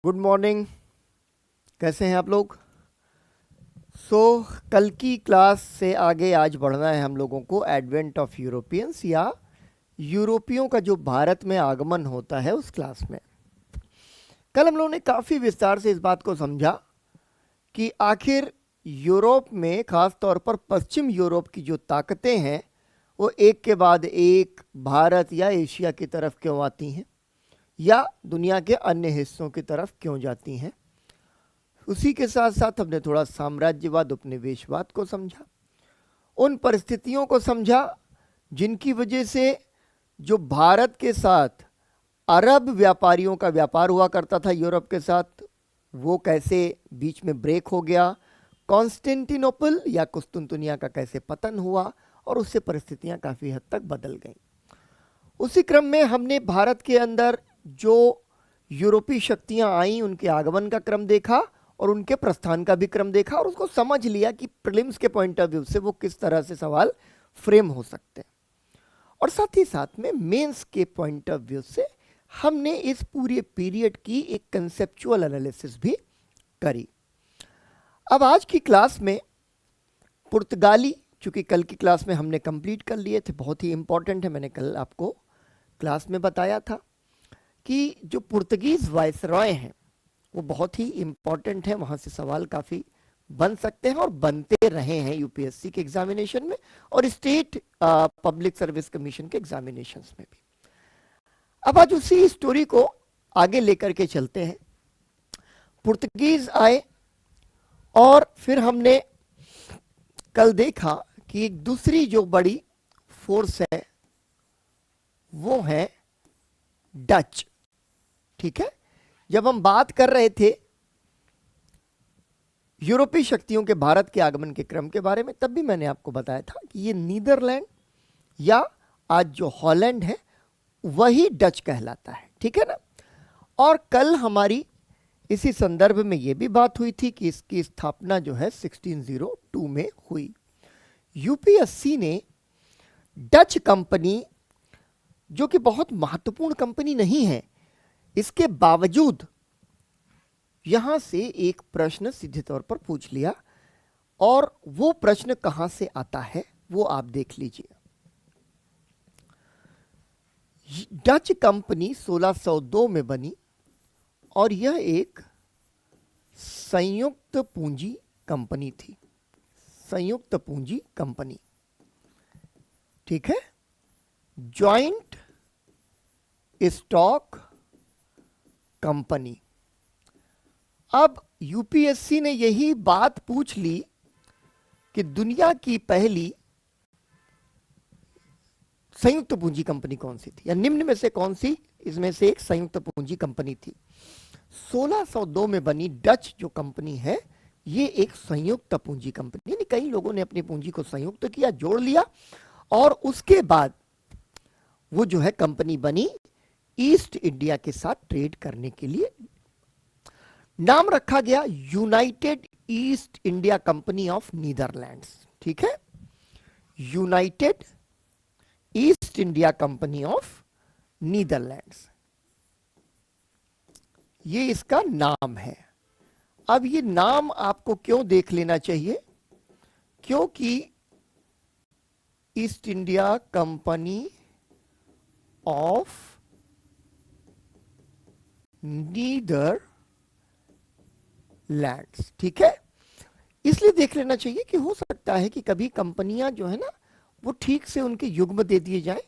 Good morning. कैसे हैं आप लोग? कल की क्लास से आगे आज बढ़ना है हम लोगों को एडवेंट ऑफ यूरोपियंस या यूरोपियों का जो भारत में आगमन होता है उस क्लास में। कल हम लोगों ने काफ़ी विस्तार से इस बात को समझा कि आखिर यूरोप में ख़ास तौर पर पश्चिम यूरोप की जो ताकतें हैं वो एक के बाद एक भारत या एशिया की तरफ क्यों आती हैं या दुनिया के अन्य हिस्सों की तरफ क्यों जाती हैं। उसी के साथ साथ हमने थोड़ा साम्राज्यवाद उपनिवेशवाद को समझा, उन परिस्थितियों को समझा जिनकी वजह से जो भारत के साथ अरब व्यापारियों का व्यापार हुआ करता था यूरोप के साथ, वो कैसे बीच में ब्रेक हो गया, कॉन्स्टेंटिनोपल या कुस्तुनतुनिया का कैसे पतन हुआ और उससे परिस्थितियां काफ़ी हद तक बदल गईं। उसी क्रम में हमने भारत के अंदर जो यूरोपीय शक्तियां आईं उनके आगमन का क्रम देखा और उनके प्रस्थान का भी क्रम देखा और उसको समझ लिया कि प्रीलिम्स के पॉइंट ऑफ व्यू से वो किस तरह से सवाल फ्रेम हो सकते हैं, और साथ ही साथ में मेंस के पॉइंट ऑफ व्यू से हमने इस पूरे पीरियड की एक कंसेप्चुअल एनालिसिस भी करी। अब आज की क्लास में पुर्तगाली, चूंकि कल की क्लास में हमने कंप्लीट कर लिए थे, बहुत ही इंपॉर्टेंट है, मैंने कल आपको क्लास में बताया था कि जो पुर्तगीज वायसरॉय हैं वो बहुत ही इम्पॉर्टेंट है, वहाँ से सवाल काफ़ी बन सकते हैं और बनते रहे हैं यूपीएससी के एग्जामिनेशन में और स्टेट पब्लिक सर्विस कमीशन के एग्जामिनेशंस में भी। अब आज उसी स्टोरी को आगे लेकर के चलते हैं। पुर्तगीज आए और फिर हमने कल देखा कि एक दूसरी जो बड़ी फोर्स है वो है डच। ठीक है, जब हम बात कर रहे थे यूरोपीय शक्तियों के भारत के आगमन के क्रम के बारे में, तब भी मैंने आपको बताया था कि ये नीदरलैंड या आज जो हॉलैंड है वही डच कहलाता है। ठीक है ना। और कल हमारी इसी संदर्भ में ये भी बात हुई थी कि इसकी स्थापना जो है 1602 में हुई। यूपीएससी ने डच कंपनी, जो कि बहुत महत्वपूर्ण कंपनी नहीं है, इसके बावजूद यहां से एक प्रश्न सीधे तौर पर पूछ लिया, और वो प्रश्न कहां से आता है वो आप देख लीजिए। डच कंपनी 1602 में बनी और यह एक संयुक्त पूंजी कंपनी थी। संयुक्त पूंजी कंपनी, ठीक है, जॉइंट स्टॉक कंपनी। अब यूपीएससी ने यही बात पूछ ली कि दुनिया की पहली संयुक्त पूंजी कंपनी कौन सी थी, या निम्न में से कौन सी इसमें से एक संयुक्त पूंजी कंपनी थी। 1602 में बनी डच जो कंपनी है ये एक संयुक्त पूंजी कंपनी, यानी कई लोगों ने अपनी पूंजी को संयुक्त किया, जोड़ लिया, और उसके बाद वो जो है कंपनी बनी ईस्ट इंडिया के साथ ट्रेड करने के लिए। नाम रखा गया United east India company of Netherlands. ठीक है, United east India company of Netherlands, ये इसका नाम है। अब ये नाम आपको क्यों देख लेना चाहिए, क्योंकि east India company of Netherlands, ठीक है, इसलिए देख लेना चाहिए कि हो सकता है कि कभी कंपनियां जो है ना वो ठीक से उनके युग्म दे दिए जाए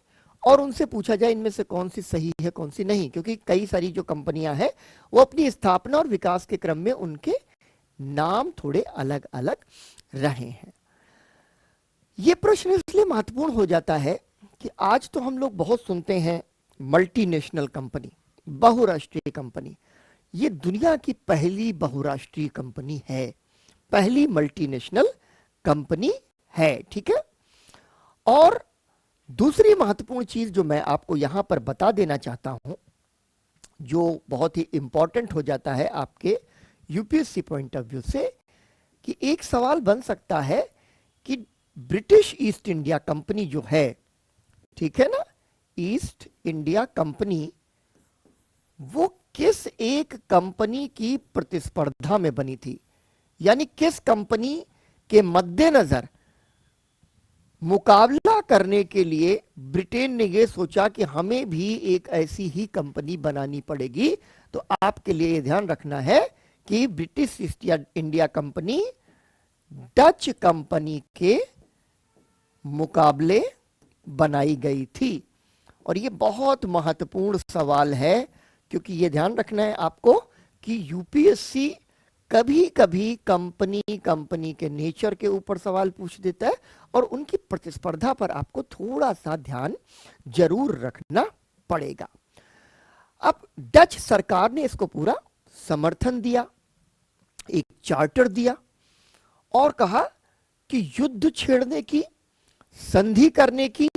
और उनसे पूछा जाए इनमें से कौन सी सही है कौन सी नहीं, क्योंकि कई सारी जो कंपनियां हैं वो अपनी स्थापना और विकास के क्रम में उनके नाम थोड़े अलग अलग रहे हैं। ये प्रश्न इसलिए महत्वपूर्ण हो जाता है कि आज तो हम लोग बहुत सुनते हैं मल्टीनेशनल कंपनी, बहुराष्ट्रीय कंपनी। ये दुनिया की पहली बहुराष्ट्रीय कंपनी है, पहली मल्टीनेशनल कंपनी है। ठीक है, और दूसरी महत्वपूर्ण चीज जो मैं आपको यहां पर बता देना चाहता हूं, जो बहुत ही इंपॉर्टेंट हो जाता है आपके यूपीएससी पॉइंट ऑफ व्यू से, कि एक सवाल बन सकता है कि ब्रिटिश ईस्ट इंडिया कंपनी जो है, ठीक है ना, ईस्ट इंडिया कंपनी वो किस एक कंपनी की प्रतिस्पर्धा में बनी थी, यानी किस कंपनी के मद्देनजर मुकाबला करने के लिए ब्रिटेन ने यह सोचा कि हमें भी एक ऐसी ही कंपनी बनानी पड़ेगी। तो आपके लिए यह ध्यान रखना है कि British east India company Dutch company के मुकाबले बनाई गई थी। और ये बहुत महत्वपूर्ण सवाल है, क्योंकि ये ध्यान रखना है आपको कि यूपीएससी कभी कभी कंपनी के नेचर के ऊपर सवाल पूछ देता है और उनकी प्रतिस्पर्धा पर आपको थोड़ा सा ध्यान जरूर रखना पड़ेगा। अब डच सरकार ने इसको पूरा समर्थन दिया, एक चार्टर दिया और कहा कि युद्ध छेड़ने की, संधि करने की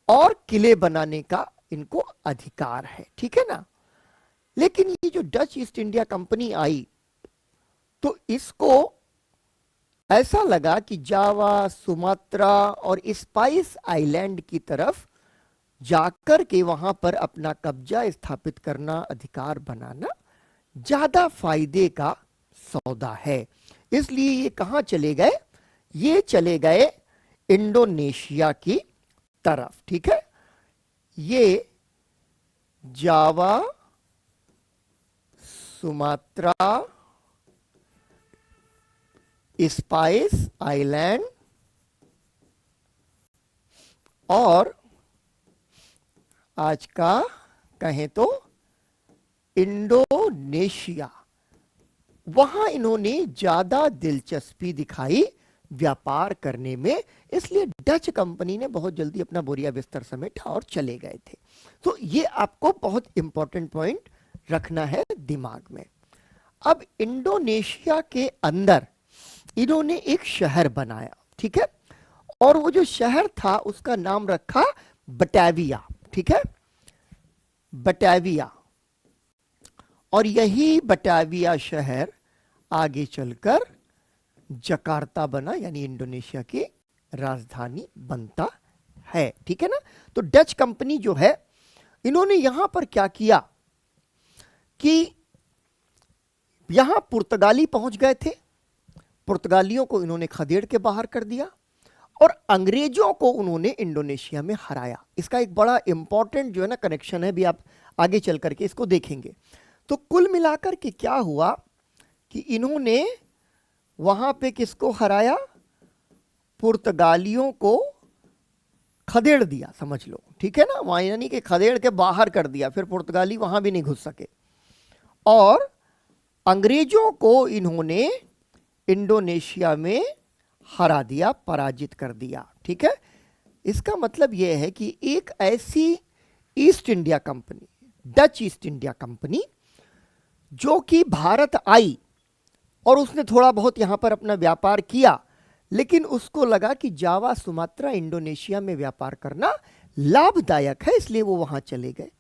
और किले बनाने का इनको अधिकार है, ठीक है ना। लेकिन ये जो डच ईस्ट इंडिया कंपनी आई तो इसको ऐसा लगा कि जावा, सुमात्रा और स्पाइस आइलैंड की तरफ जाकर के वहां पर अपना कब्जा स्थापित करना, अधिकार बनाना ज्यादा फायदे का सौदा है। इसलिए ये कहां चले गए, ये चले गए इंडोनेशिया की तरफ, ठीक है। ये जावा, सुमात्रा, स्पाइस आइलैंड और आज का कहें तो इंडोनेशिया, वहां इन्होंने ज्यादा दिलचस्पी दिखाई व्यापार करने में। इसलिए डच कंपनी ने बहुत जल्दी अपना बोरिया बिस्तर समेटा और चले गए थे। तो ये आपको बहुत इंपॉर्टेंट पॉइंट रखना है दिमाग में। अब इंडोनेशिया के अंदर इन्होंने एक शहर बनाया, ठीक है, और वो जो शहर था उसका नाम रखा बटाविया, ठीक है, बटाविया। और यही बटाविया शहर आगे चलकर जकार्ता बना, यानी इंडोनेशिया की राजधानी बनता है, ठीक है ना। तो डच कंपनी जो है, इन्होंने यहां पर क्या किया कि यहां पुर्तगाली पहुंच गए थे, पुर्तगालियों को इन्होंने खदेड़ के बाहर कर दिया और अंग्रेजों को उन्होंने इंडोनेशिया में हराया। इसका एक बड़ा इंपॉर्टेंट जो है ना कनेक्शन है, भी आप आगे चल करके इसको देखेंगे। तो कुल मिलाकर के क्या हुआ कि इन्होंने वहां पे किसको हराया, पुर्तगालियों को खदेड़ दिया, समझ लो, ठीक है ना। वहां यानी कि खदेड़ के बाहर कर दिया, फिर पुर्तगाली वहां भी नहीं घुस सके। और अंग्रेजों को इन्होंने इंडोनेशिया में हरा दिया, पराजित कर दिया, ठीक है। इसका मतलब यह है कि एक ऐसी east India company, Dutch east India company, जो कि भारत आई और उसने थोड़ा बहुत यहां पर अपना व्यापार किया, लेकिन उसको लगा कि जावा, सुमात्रा, इंडोनेशिया में व्यापार करना लाभदायक है, इसलिए वो वहां चले गए।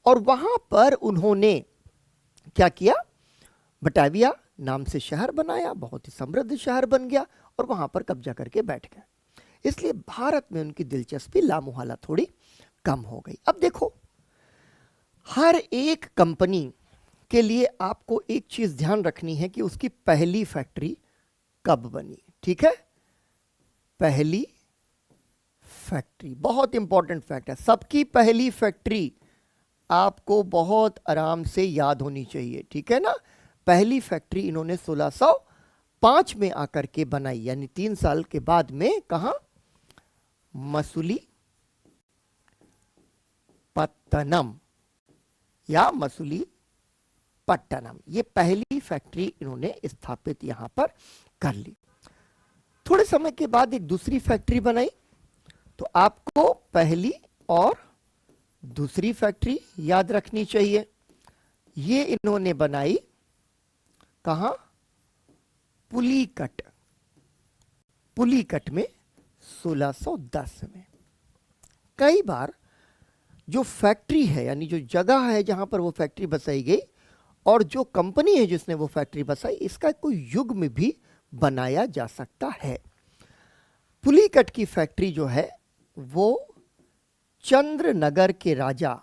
और वहां पर उन्होंने क्या किया, बटाविया नाम से शहर बनाया, बहुत ही समृद्ध शहर बन गया और वहां पर कब्जा करके बैठ गए। इसलिए भारत में उनकी दिलचस्पी लामुहाला थोड़ी कम हो गई। अब देखो, हर एक कंपनी के लिए आपको एक चीज ध्यान रखनी है कि उसकी पहली फैक्ट्री कब बनी, ठीक है। पहली फैक्ट्री बहुत इंपॉर्टेंट फैक्ट है। सबकी पहली फैक्ट्री आपको बहुत आराम से याद होनी चाहिए, ठीक है ना। पहली फैक्ट्री इन्होंने 1605 में आकर के बनाई, यानी 3 साल के बाद में। कहां, मसूली पत्तनम या मसूली पट्टनम, ये पहली फैक्ट्री इन्होंने स्थापित यहां पर कर ली। थोड़े समय के बाद एक दूसरी फैक्ट्री बनाई। तो आपको पहली और दूसरी फैक्ट्री याद रखनी चाहिए। ये इन्होंने बनाई कहां, पुलिकट, पुलिकट में 1610 में। कई बार जो फैक्ट्री है, यानी जो जगह है जहां पर वो फैक्ट्री बसाई गई और जो कंपनी है जिसने वो फैक्ट्री बसाई, इसका कोई युग्म भी बनाया जा सकता है। पुलिकट की फैक्ट्री जो है वो चंद्रनगर के राजा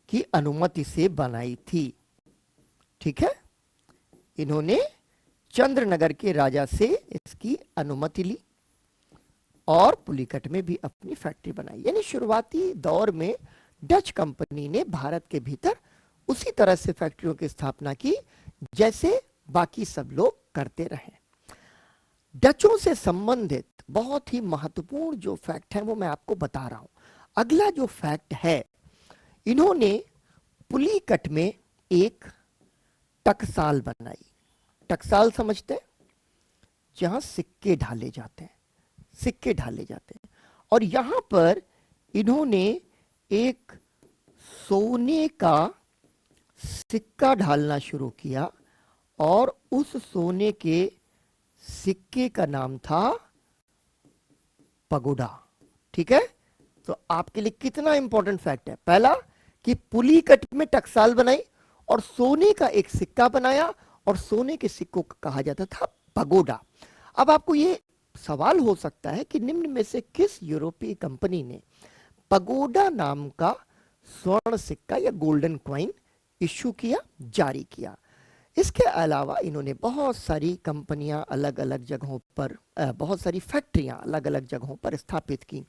की अनुमति से बनाई थी। ठीक है, इन्होंने चंद्रनगर के राजा से इसकी अनुमति ली और पुलिकट में भी अपनी फैक्ट्री बनाई। यानी शुरुआती दौर में डच कंपनी ने भारत के भीतर उसी तरह से फैक्ट्रियों की स्थापना की जैसे बाकी सब लोग करते रहे। डचों से संबंधित बहुत ही महत्वपूर्ण जो फैक्ट है वो मैं आपको बता रहा हूं। अगला जो फैक्ट है, इन्होंने पुलिकट में एक टकसाल बनाई। टकसाल समझते हैं, जहां सिक्के ढाले जाते हैं, सिक्के ढाले जाते हैं। और यहां पर इन्होंने एक सोने का सिक्का ढालना शुरू किया और उस सोने के सिक्के का नाम था पगोडा। ठीक है, तो आपके लिए कितना इंपॉर्टेंट फैक्ट है। पहला कि पुलिकट में टकसाल बनाई और सोने का एक सिक्का बनाया और सोने के सिक्कों को कहा जाता था पगोडा। अब आपको ये सवाल हो सकता है कि निम्न में से किस यूरोपीय कंपनी ने पगोडा नाम का स्वर्ण सिक्का या गोल्डन कॉइन इश्यू किया, जारी किया। इसके अलावा इन्होंने बहुत सारी कंपनियां अलग अलग जगहों पर, बहुत सारी फैक्ट्रियां अलग अलग जगहों पर स्थापित की।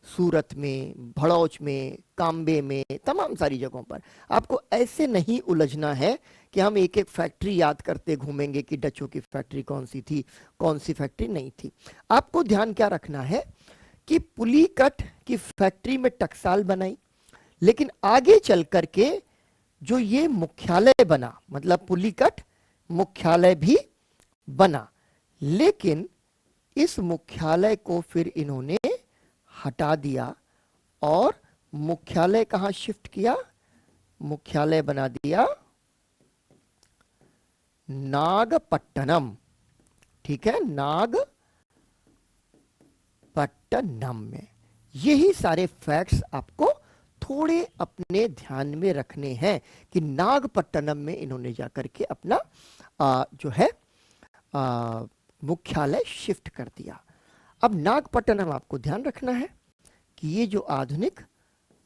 सूरत में, भड़ौच में, काम्बे में, तमाम सारी जगहों पर। आपको ऐसे नहीं उलझना है कि हम एक एक फैक्ट्री याद करते घूमेंगे कि डचों की फैक्ट्री कौन सी थी, कौन सी फैक्ट्री नहीं थी। आपको ध्यान क्या रखना है कि पुलिकट की फैक्ट्री में टकसाल बनाई, लेकिन आगे चल करके जो ये मुख्यालय बना, मतलब पुलिकट मुख्यालय भी बना, लेकिन इस मुख्यालय को फिर इन्होंने हटा दिया और मुख्यालय कहां शिफ्ट किया? मुख्यालय बना दिया नागपट्टनम। ठीक है, नागपट्टनम में। यही सारे फैक्ट्स आपको थोड़े अपने ध्यान में रखने हैं कि नागपट्टनम में इन्होंने जाकर के अपना जो है मुख्यालय शिफ्ट कर दिया। अब नागपट्टनम आपको ध्यान रखना है कि ये जो आधुनिक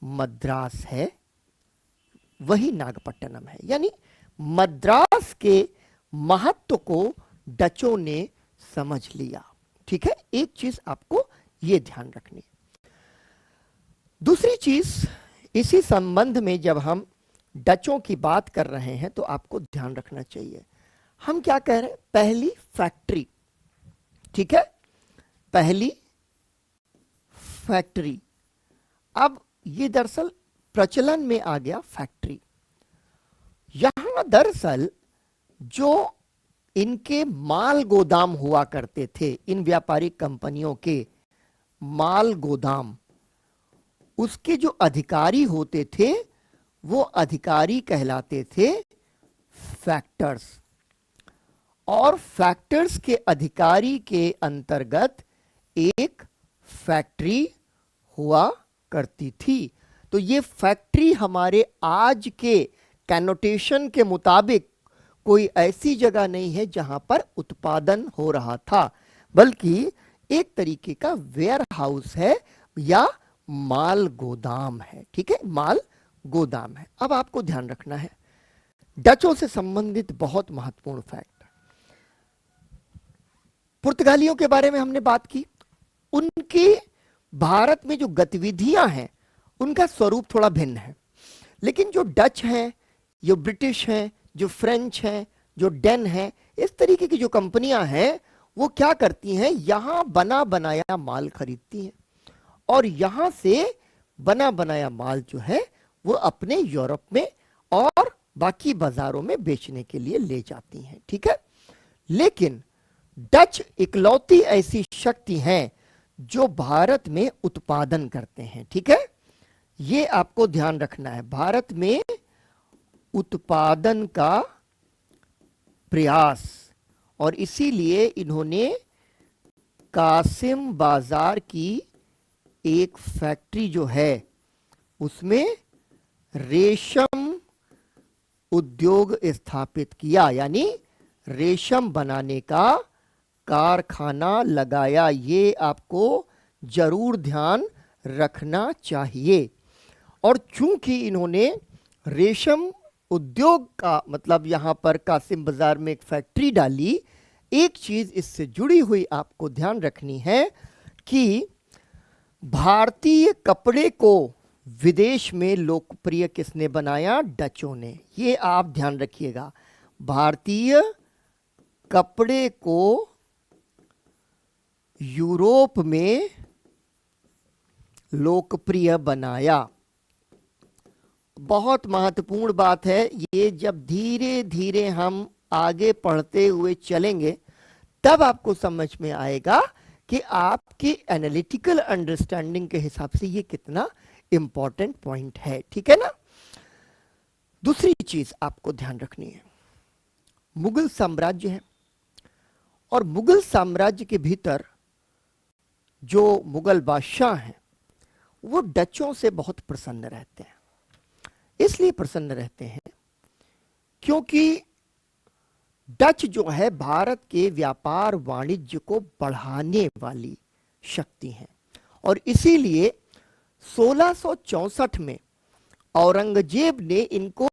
मद्रास है वही नागपट्टनम है। यानी मद्रास के महत्व को डचों ने समझ लिया। ठीक है, एक चीज आपको ये ध्यान रखनी है। दूसरी चीज, इसी संबंध में जब हम डचों की बात कर रहे हैं तो आपको ध्यान रखना चाहिए। हम क्या कह रहे हैं? पहली फैक्ट्री। ठीक है, पहली फैक्ट्री। अब ये दरअसल प्रचलन में आ गया फैक्ट्री। यहां दरअसल जो इनके माल गोदाम हुआ करते थे, इन व्यापारिक कंपनियों के माल गोदाम, उसके जो अधिकारी होते थे वो अधिकारी कहलाते थे फैक्टर्स। और फैक्टर्स के अधिकारी के अंतर्गत एक फैक्ट्री हुआ करती थी। तो ये फैक्ट्री हमारे आज के कैनोटेशन के मुताबिक कोई ऐसी जगह नहीं है जहां पर उत्पादन हो रहा था, बल्कि एक तरीके का वेयर हाउस है या माल गोदाम है। ठीक है, माल गोदाम है। अब आपको ध्यान रखना है डचों से संबंधित बहुत महत्वपूर्ण फैक्ट। पुर्तगालियों के बारे में हमने बात की। उनकी भारत में जो गतिविधियां हैं उनका स्वरूप थोड़ा भिन्न है, लेकिन जो डच हैं, जो ब्रिटिश हैं, जो फ्रेंच हैं, जो डेन हैं, इस तरीके की जो कंपनियां हैं वो क्या करती हैं? यहां बना बनाया माल खरीदती हैं और यहां से बना बनाया माल जो है वो अपने यूरोप में और बाकी बाजारों में बेचने के लिए ले जाती हैं। ठीक है, लेकिन डच इकलौती ऐसी शक्ति हैं जो भारत में उत्पादन करते हैं। ठीक है, ये आपको ध्यान रखना है। भारत में उत्पादन का प्रयास, और इसीलिए इन्होंने कासिम बाजार की एक फैक्ट्री जो है उसमें रेशम उद्योग स्थापित किया, यानी रेशम बनाने का कारखाना लगाया। ये आपको जरूर ध्यान रखना चाहिए। और चूंकि इन्होंने रेशम उद्योग का मतलब यहां पर कासिम बाजार में एक फैक्ट्री डाली। एक चीज इससे जुड़ी हुई आपको ध्यान रखनी है कि भारतीय कपड़े को विदेश में लोकप्रिय किसने बनाया? डचों ने। ये आप ध्यान रखिएगा, भारतीय कपड़े को यूरोप में लोकप्रिय बनाया। बहुत महत्वपूर्ण बात है ये। जब धीरे धीरे हम आगे पढ़ते हुए चलेंगे तब आपको समझ में आएगा कि आपकी एनालिटिकल अंडरस्टैंडिंग के हिसाब से ये कितना इंपॉर्टेंट पॉइंट है। ठीक है ना? दूसरी चीज आपको ध्यान रखनी है, मुगल साम्राज्य है और मुगल साम्राज्य के भीतर जो मुगल बादशाह हैं वो डचों से बहुत प्रसन्न रहते हैं। इसलिए प्रसन्न रहते हैं क्योंकि डच जो है भारत के व्यापार वाणिज्य को बढ़ाने वाली शक्ति है और इसीलिए 1664 में औरंगजेब ने इनको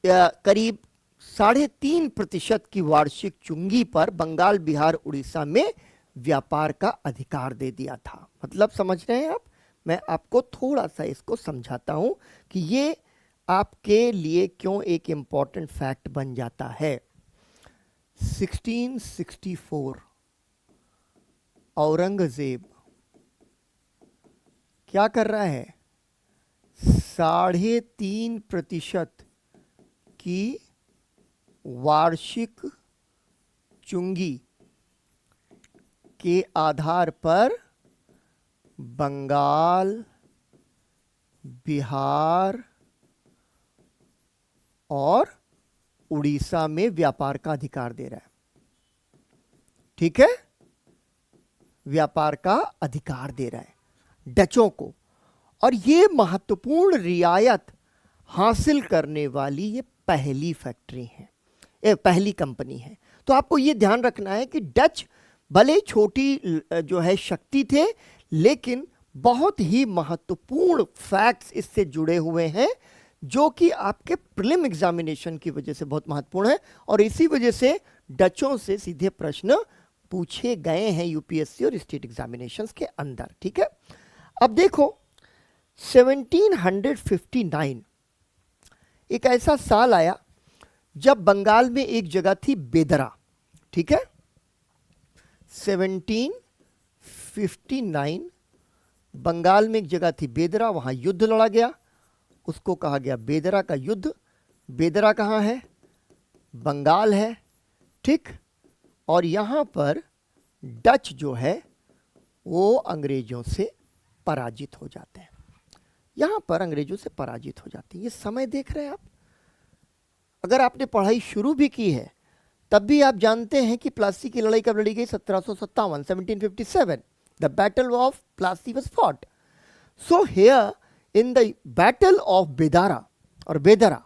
करीब 3.5% की वार्षिक चुंगी पर बंगाल, बिहार, उड़ीसा में व्यापार का अधिकार दे दिया था। मतलब समझ रहे हैं आप? मैं आपको थोड़ा सा इसको समझाता हूं कि ये आपके लिए क्यों एक इंपॉर्टेंट फैक्ट बन जाता है। 1664 औरंगजेब क्या कर रहा है? 3.5% की वार्षिक चुंगी के आधार पर बंगाल, बिहार और उड़ीसा में व्यापार का अधिकार दे रहा है। ठीक है? व्यापार का अधिकार दे रहा है डचों को। और ये महत्वपूर्ण रियायत हासिल करने वाली ये पहली फैक्ट्री है, पहली कंपनी है। तो आपको ये ध्यान रखना है कि डच भले छोटी जो है शक्ति थे, लेकिन बहुत ही महत्वपूर्ण फैक्ट्स इससे जुड़े हुए हैं जो कि आपके प्रीलिम एग्जामिनेशन की वजह से बहुत महत्वपूर्ण है और इसी वजह से डचों से सीधे प्रश्न पूछे गए हैं यूपीएससी और स्टेट एग्जामिनेशंस के अंदर। ठीक है? अब देखो 1759 एक ऐसा साल आया जब बंगाल में एक जगह थी बेदरा। ठीक है? 1759 बंगाल में एक जगह थी बेदरा, वहां युद्ध लड़ा गया, उसको कहा गया बेदरा का युद्ध। बेदरा कहाँ है? बंगाल है। ठीक? और यहां पर डच जो है वो अंग्रेजों से पराजित हो जाते हैं। यहां पर अंग्रेजों से पराजित हो जाते हैं। ये समय देख रहे हैं आप? अगर आपने पढ़ाई शुरू भी की है तब भी आप जानते हैं कि प्लासी की लड़ाई कब लड़ी गई? 1757, 1757 the battle of Plassey was fought. So here in the battle of Bedara or Bedara,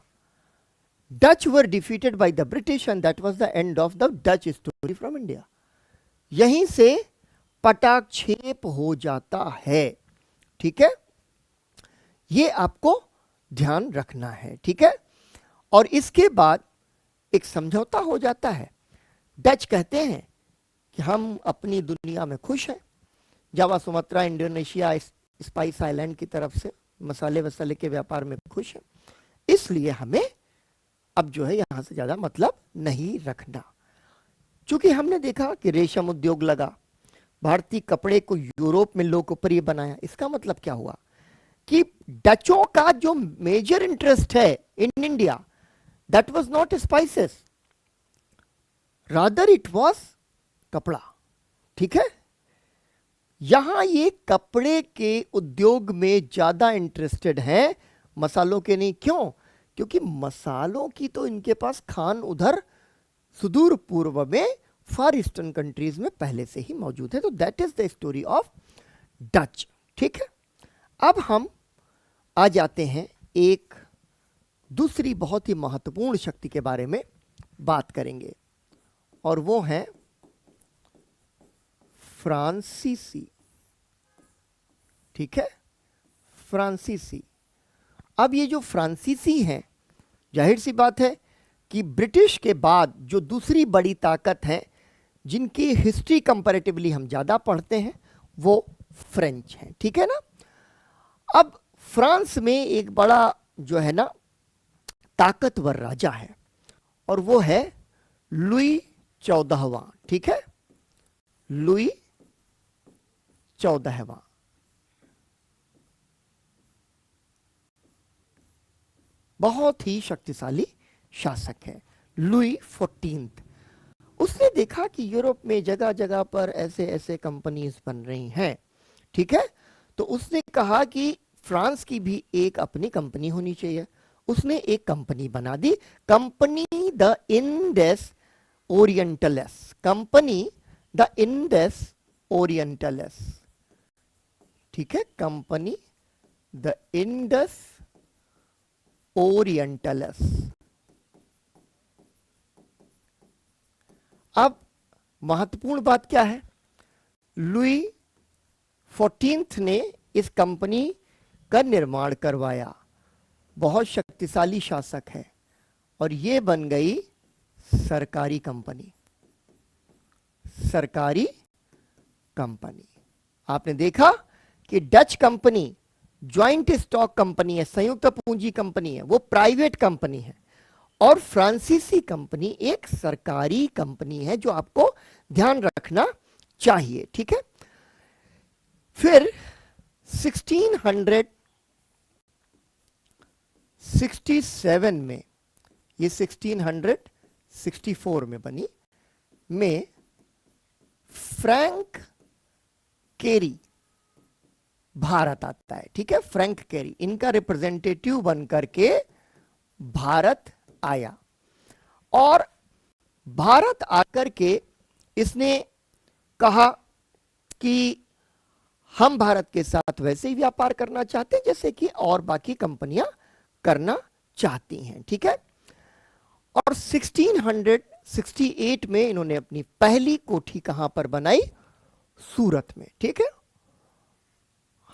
Dutch were defeated by the British and that was the end of the Dutch story from India. यहीं से पटाक्षेप हो जाता है। ठीक है? ये आपको ध्यान रखना है। ठीक है? और इसके बाद एक समझौता हो जाता है। डच कहते हैं कि हम अपनी दुनिया में खुश हैं, जावा, सुमात्रा, इंडोनेशिया, स्पाइस आइलैंड की तरफ से मसाले वसाले के व्यापार में खुश है, इसलिए हमें अब जो है यहां से ज्यादा मतलब नहीं रखना। चूंकि हमने देखा कि रेशम उद्योग लगा, भारतीय कपड़े को यूरोप में लोकप्रिय बनाया, इसका मतलब क्या हुआ कि डचों का जो मेजर इंटरेस्ट है in India, that was not spices, rather it was कपड़ा। ठीक है? यहां ये कपड़े के उद्योग में ज्यादा इंटरेस्टेड हैं, मसालों के नहीं। क्यों? क्योंकि मसालों की तो इनके पास खान उधर सुदूर पूर्व में फार ईस्टर्न कंट्रीज में पहले से ही मौजूद है। तो that is the story of Dutch. ठीक है? अब हम आ जाते हैं एक दूसरी बहुत ही महत्वपूर्ण शक्ति के बारे में बात करेंगे और वो है फ्रांसीसी। ठीक है? फ्रांसीसी। अब ये जो फ्रांसीसी हैं, जाहिर सी बात है कि ब्रिटिश के बाद जो दूसरी बड़ी ताकत है जिनकी हिस्ट्री कंपैरेटिवली हम ज़्यादा पढ़ते हैं वो फ्रेंच हैं, ठीक है ना। अब फ्रांस में एक बड़ा जो है ना ताकतवर राजा है और वो है लुई 14वां, ठीक है, लुई 14वां। बहुत ही शक्तिशाली शासक है लुई 14। उसने देखा कि यूरोप में जगह जगह पर ऐसे ऐसे कंपनीज बन रही हैं, ठीक है, तो उसने कहा कि फ्रांस की भी एक अपनी कंपनी होनी चाहिए। उसने एक कंपनी बना दी, कंपनी द इंडेस ओरिएंटलेस, कंपनी द इंडेस ओरिएंटलेस, ठीक है, कंपनी द इंडस ओरिएंटलेस। अब महत्वपूर्ण बात क्या है, लुई 14 ने इस कंपनी का निर्माण करवाया, बहुत शक्तिशाली शासक है और ये बन गई सरकारी कंपनी, सरकारी कंपनी। आपने देखा कि Dutch company joint stock company है, संयुक्त पूंजी कंपनी है, वो प्राइवेट कंपनी है, और फ्रांसीसी कंपनी एक सरकारी कंपनी है, जो आपको ध्यान रखना चाहिए, ठीक है। फिर 1667 में, ये 1664 में बनी, में फ्रैंक केरी भारत आता है, ठीक है, फ्रैंक केरी इनका रिप्रेजेंटेटिव बनकर के भारत आया और भारत आकर के इसने कहा कि हम भारत के साथ वैसे ही व्यापार करना चाहते हैं जैसे कि और बाकी कंपनियां करना चाहती हैं, ठीक है। और 1668 में इन्होंने अपनी पहली कोठी कहां पर बनाई, सूरत में, ठीक है।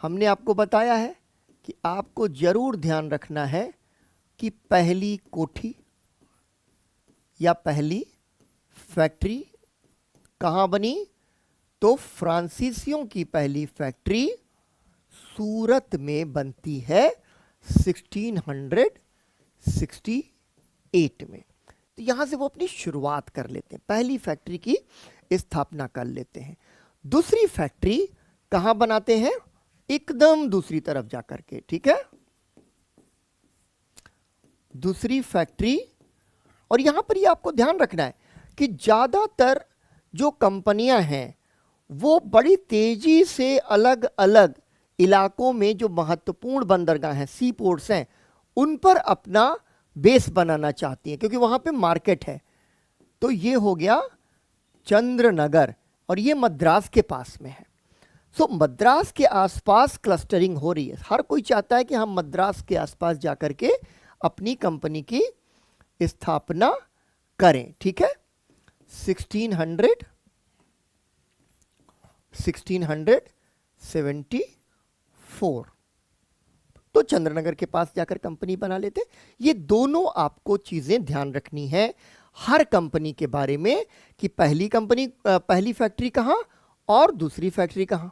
हमने आपको बताया है कि आपको जरूर ध्यान रखना है कि पहली कोठी या पहली फैक्ट्री कहां बनी, तो फ्रांसीसियों की पहली फैक्ट्री सूरत में बनती है 1668 में। तो यहां से वो अपनी शुरुआत कर लेते हैं, पहली फैक्ट्री की स्थापना कर लेते हैं। दूसरी फैक्ट्री कहां बनाते हैं, एकदम दूसरी तरफ जाकर के, ठीक है, दूसरी फैक्ट्री। और यहां पर ये आपको ध्यान रखना है कि ज्यादातर जो कंपनियां हैं वो बड़ी तेजी से अलग अलग इलाकों में जो महत्वपूर्ण बंदरगाह हैं, सी पोर्ट्स हैं, उन पर अपना बेस बनाना चाहती हैं क्योंकि वहां पे मार्केट है। तो ये हो गया चंद्रनगर और ये मद्रास के पास में है। सो मद्रास के आसपास क्लस्टरिंग हो रही है, हर कोई चाहता है कि हम मद्रास के आसपास जाकर के अपनी कंपनी की स्थापना करें, ठीक है। 1674 तो चंद्रनगर के पास जाकर कंपनी बना लेते। ये दोनों आपको चीजें ध्यान रखनी है हर कंपनी के बारे में कि पहली फैक्ट्री कहां और दूसरी फैक्ट्री कहां।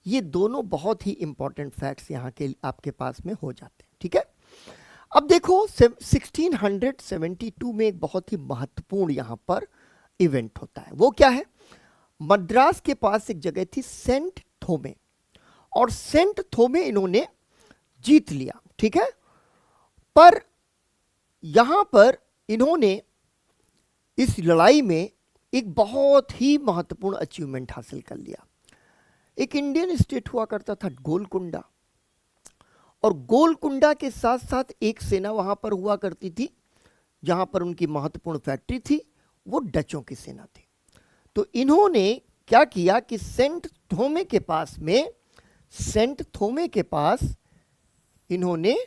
ये दोनों बहुत ही इंपॉर्टेंट फैक्ट्स यहां के आपके पास में हो जाते हैं, ठीक है। अब देखो 1672 में एक बहुत ही महत्वपूर्ण यहां पर इवेंट होता है। वो क्या है, मद्रास के पास एक जगह थी सेंट थोमे, और सेंट थोमे इन्होंने जीत लिया, ठीक है। पर यहां पर इन्होंने इस लड़ाई में एक बहुत ही महत्वपूर्ण अचीवमेंट हासिल कर लिया। एक इंडियन स्टेट हुआ करता था गोलकुंडा, और गोलकुंडा के साथ साथ एक सेना वहां पर हुआ करती थी जहां पर उनकी महत्वपूर्ण फैक्ट्री थी, वो डचों की सेना थी। तो इन्होंने क्या किया कि सेंट थोमे के पास इन्होंने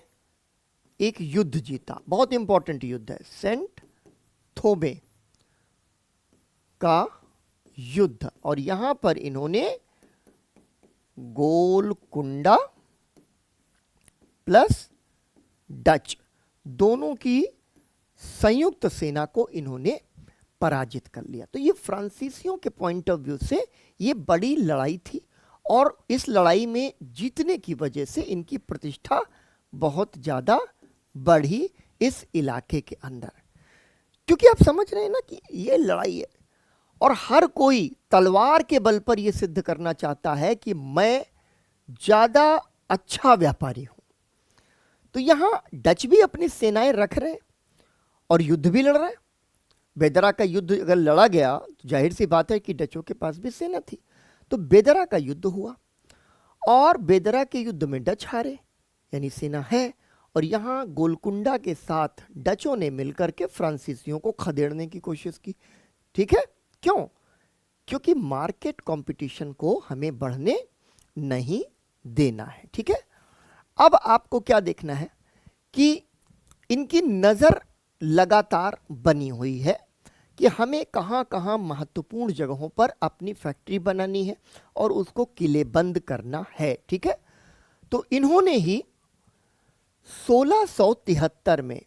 एक युद्ध जीता, बहुत इंपॉर्टेंट युद्ध है, सेंट थोमे का युद्ध। और यहां पर इन्होंने गोलकुंडा प्लस डच दोनों की संयुक्त सेना को इन्होंने पराजित कर लिया। तो ये फ्रांसीसियों के पॉइंट ऑफ व्यू से ये बड़ी लड़ाई थी और इस लड़ाई में जीतने की वजह से इनकी प्रतिष्ठा बहुत ज़्यादा बढ़ी इस इलाके के अंदर, क्योंकि आप समझ रहे हैं ना कि ये लड़ाई है और हर कोई तलवार के बल पर यह सिद्ध करना चाहता है कि मैं ज़्यादा अच्छा व्यापारी हूं। तो यहां डच भी अपनी सेनाएं रख रहे और युद्ध भी लड़ रहे। बेदरा का युद्ध अगर लड़ा गया तो जाहिर सी बात है कि डचों के पास भी सेना थी। तो बेदरा का युद्ध हुआ और बेदरा के युद्ध में डच हारे, यानी सेना है, और यहाँ गोलकुंडा के साथ डचों ने मिलकर के फ्रांसीसियों को खदेड़ने की कोशिश की। ठीक है, क्यों? क्योंकि मार्केट कंपटीशन को हमें बढ़ने नहीं देना है। ठीक है, अब आपको क्या देखना है कि इनकी नज़र लगातार बनी हुई है कि हमें कहाँ कहाँ महत्वपूर्ण जगहों पर अपनी फैक्ट्री बनानी है और उसको किलेबंद करना है। ठीक है, तो इन्होंने ही 1673 में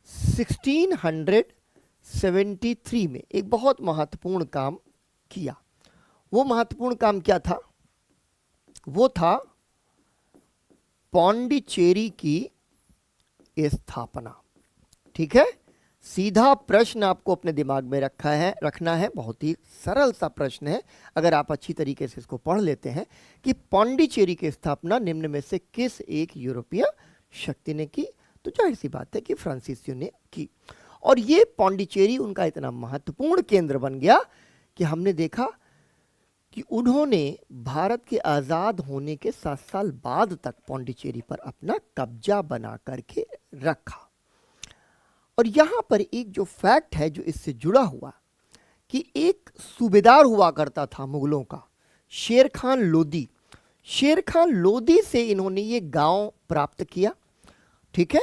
1673 में एक बहुत महत्वपूर्ण काम किया। वो महत्वपूर्ण काम क्या था? वो था पौंडीचेरी की स्थापना। ठीक है, सीधा प्रश्न आपको अपने दिमाग में रखना है, बहुत ही सरल सा प्रश्न है अगर आप अच्छी तरीके से इसको पढ़ लेते हैं कि पौंडीचेरी की स्थापना निम्न में से किस एक यूरोपीय शक्ति ने की? तो जाहिर सी बात है कि फ्रांसीसियों ने की। और ये पौंडीचेरी उनका इतना महत्वपूर्ण केंद्र बन गया कि हमने देखा कि उन्होंने भारत के आज़ाद होने के 7 साल बाद तक पौंडीचेरी पर अपना कब्जा बना करके रखा। और यहाँ पर एक जो फैक्ट है जो इससे जुड़ा हुआ कि एक सूबेदार हुआ करता था मुगलों का, शेर खान लोदी। शेर खान लोदी से इन्होंने ये गांव प्राप्त किया। ठीक है,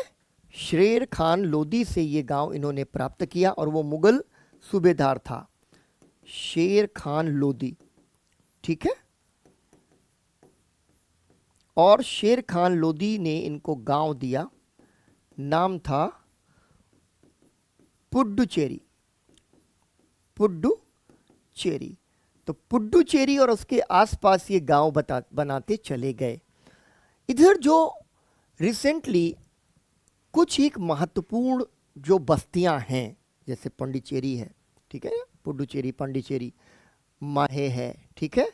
शेर खान लोदी से ये गांव इन्होंने प्राप्त किया और वो मुगल सूबेदार था, शेर खान लोदी। ठीक है, और शेर खान लोदी ने इनको गांव दिया, नाम था पुडुचेरी। पुडुचेरी, तो पुडुचेरी और उसके आसपास ये गांव बनाते चले गए। इधर जो रिसेंटली कुछ एक महत्वपूर्ण जो बस्तियां हैं, जैसे पौंडीचेरी है, ठीक है, पुडुचेरी, पांडिचेरी, माहे है, ठीक है,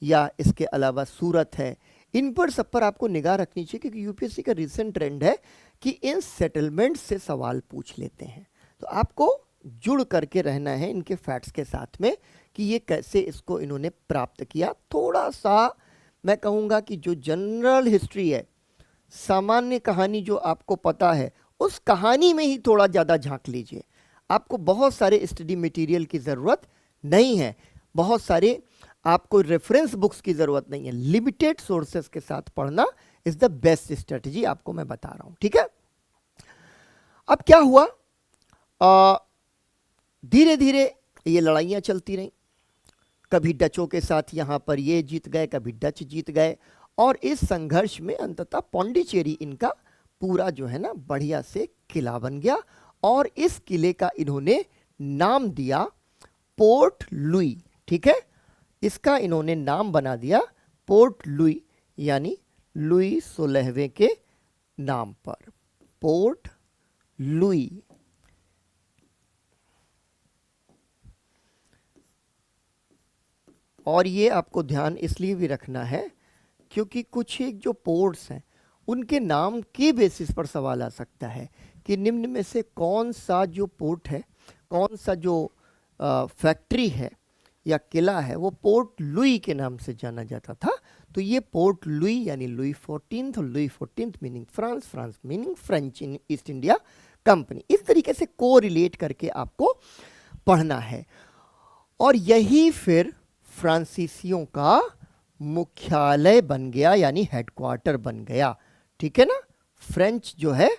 या इसके अलावा सूरत है, इन पर सब पर आपको निगाह रखनी चाहिए क्योंकि यूपीएससी का रिसेंट ट्रेंड है कि इन सेटलमेंट से सवाल पूछ लेते हैं। तो आपको जुड़ करके रहना है इनके फैक्ट्स के साथ में कि ये कैसे इसको इन्होंने प्राप्त किया। थोड़ा सा मैं कहूँगा कि जो जनरल हिस्ट्री है, सामान्य कहानी जो आपको पता है, उस कहानी में ही थोड़ा ज़्यादा झांक लीजिए। आपको बहुत सारे स्टडी मटेरियल की ज़रूरत नहीं है, बहुत सारे आपको रेफरेंस बुक्स की ज़रूरत नहीं है। लिमिटेड सोर्सेस के साथ पढ़ना इज़ द बेस्ट स्ट्रेटजी, आपको मैं बता रहा हूँ। ठीक है, अब क्या हुआ, धीरे धीरे ये लड़ाइयाँ चलती रहीं। कभी डचों के साथ यहाँ पर ये जीत गए, कभी डच जीत गए, और इस संघर्ष में अंततः पौंडीचेरी इनका पूरा जो है ना बढ़िया से किला बन गया और इस किले का इन्होंने नाम दिया पोर्ट लुई। ठीक है, इसका इन्होंने नाम बना दिया पोर्ट लुई, यानी लुई 16वें के नाम पर, पोर्ट लुई। और ये आपको ध्यान इसलिए भी रखना है क्योंकि कुछ एक जो पोर्ट्स हैं उनके नाम के बेसिस पर सवाल आ सकता है कि निम्न में से कौन सा जो पोर्ट है, कौन सा जो फैक्ट्री है या किला है वो पोर्ट लुई के नाम से जाना जाता था। तो ये पोर्ट लुई यानी लुई 14th, और Louis 14th meaning France, France meaning French in east India company. इस तरीके से को रिलेट करके आपको पढ़ना है। और यही फिर फ्रांसीसियों का मुख्यालय बन गया, यानी हेडक्वार्टर बन गया। ठीक है ना, फ्रेंच जो है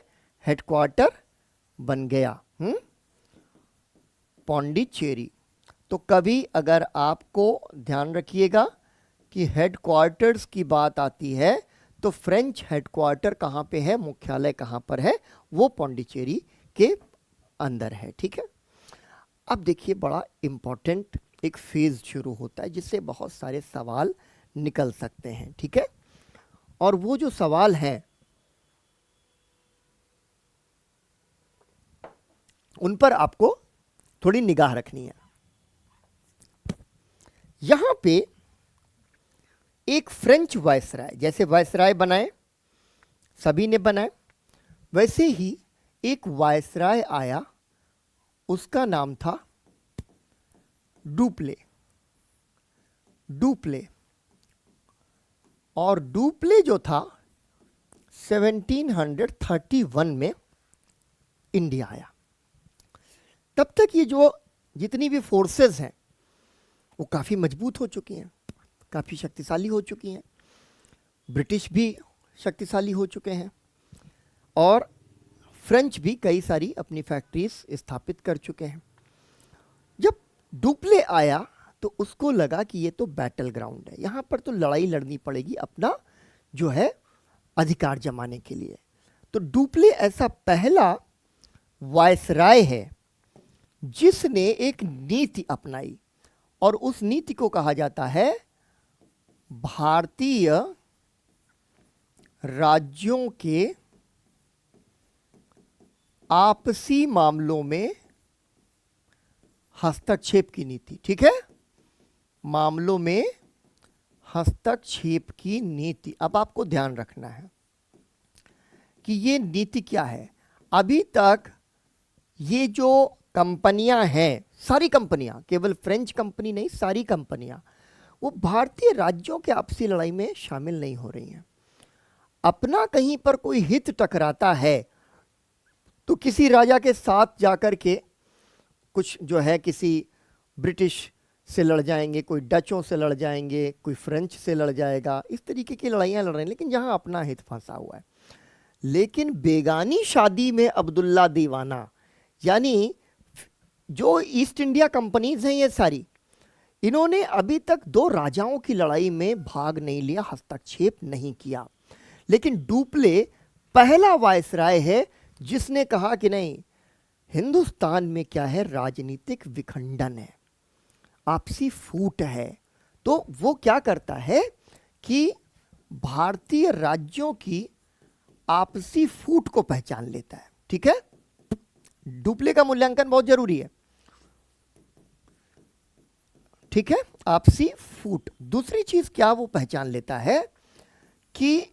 हेडक्वार्टर बन गया पौंडीचेरी। तो कभी अगर आपको ध्यान रखिएगा कि हेडक्वार्टर्स की बात आती है तो फ्रेंच हेडक्वार्टर कहाँ पे है, मुख्यालय कहाँ पर है, वो पौंडीचेरी के अंदर है। ठीक है, अब देखिए बड़ा इंपॉर्टेंट एक फेज शुरू होता है जिससे बहुत सारे सवाल निकल सकते हैं। ठीक है, और वो जो सवाल है उन पर आपको थोड़ी निगाह रखनी है। यहां पे एक फ्रेंच वायसराय, जैसे वायसराय बनाए सभी ने बनाए, वैसे ही एक वायसराय आया, उसका नाम था डुप्ले। डुप्ले, और डुप्ले जो था 1731 में इंडिया आया। तब तक ये जो जितनी भी फोर्सेस हैं वो काफ़ी मजबूत हो चुकी हैं, काफ़ी शक्तिशाली हो चुकी हैं। ब्रिटिश भी शक्तिशाली हो चुके हैं और फ्रेंच भी कई सारी अपनी फैक्ट्रीज स्थापित कर चुके हैं। जब डुप्ले आया तो उसको लगा कि ये तो बैटल ग्राउंड है, यहाँ पर तो लड़ाई लड़नी पड़ेगी अपना जो है अधिकार जमाने के लिए। तो डुप्ले ऐसा पहला वायसराय है जिसने एक नीति अपनाई और उस नीति को कहा जाता है भारतीय राज्यों के आपसी मामलों में हस्तक्षेप की नीति। ठीक है, मामलों में हस्तक्षेप की नीति। अब आपको ध्यान रखना है कि ये नीति क्या है। अभी तक ये जो कंपनियां हैं, सारी कंपनियां, केवल फ्रेंच कंपनी नहीं, सारी कंपनियां वो भारतीय राज्यों के आपसी लड़ाई में शामिल नहीं हो रही हैं। अपना कहीं पर कोई हित टकराता है तो किसी राजा के साथ जाकर के कुछ जो है किसी ब्रिटिश से लड़ जाएंगे, कोई डचों से लड़ जाएंगे, कोई फ्रेंच से लड़ जाएगा, इस तरीके की लड़ाइयाँ लड़ रहे हैं, लेकिन जहाँ अपना हित फंसा हुआ है। लेकिन बेगानी शादी में अब्दुल्ला दीवाना, यानी जो ईस्ट इंडिया कंपनीज हैं ये सारी, इन्होंने अभी तक दो राजाओं की लड़ाई में भाग नहीं लिया, हस्तक्षेप नहीं किया। लेकिन डुप्ले पहला वायसराय है जिसने कहा कि नहीं, हिंदुस्तान में क्या है, राजनीतिक विखंडन है, आपसी फूट है। तो वो क्या करता है कि भारतीय राज्यों की आपसी फूट को पहचान लेता है। ठीक है, डुप्ले का मूल्यांकन बहुत जरूरी है। ठीक है, आपसी फूट। दूसरी चीज क्या वो पहचान लेता है कि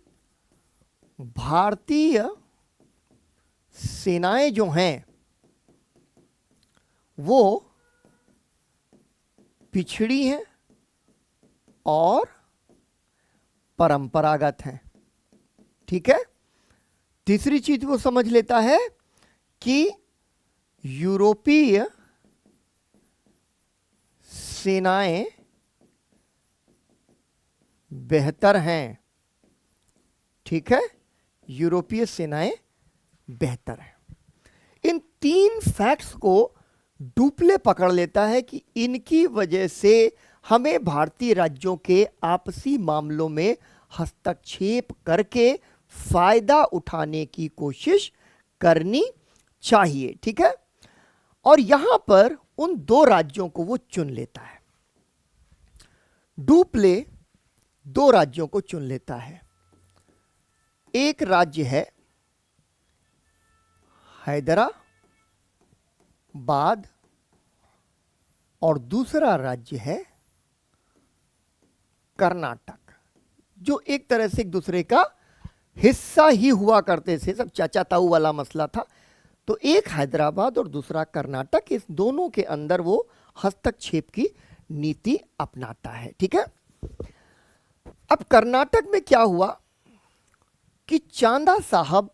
भारतीय सेनाएं जो हैं वो पिछड़ी हैं और परंपरागत हैं। ठीक है, तीसरी चीज वो समझ लेता है कि यूरोपीय सेनाएं बेहतर हैं। ठीक है, यूरोपीय सेनाएं बेहतर हैं। इन तीन फैक्ट्स को डुप्ले पकड़ लेता है कि इनकी वजह से हमें भारतीय राज्यों के आपसी मामलों में हस्तक्षेप करके फायदा उठाने की कोशिश करनी चाहिए। ठीक है, और यहां पर उन दो राज्यों को वो चुन लेता है। डुप्ले दो राज्यों को चुन लेता है। एक राज्य है हैदराबाद और दूसरा राज्य है कर्नाटक, जो एक तरह से एक दूसरे का हिस्सा ही हुआ करते थे, सब चाचा ताऊ वाला मसला था। तो एक हैदराबाद और दूसरा कर्नाटक, इस दोनों के अंदर वो हस्तक्षेप की नीति अपनाता है। ठीक है, अब कर्नाटक में क्या हुआ कि चांदा साहब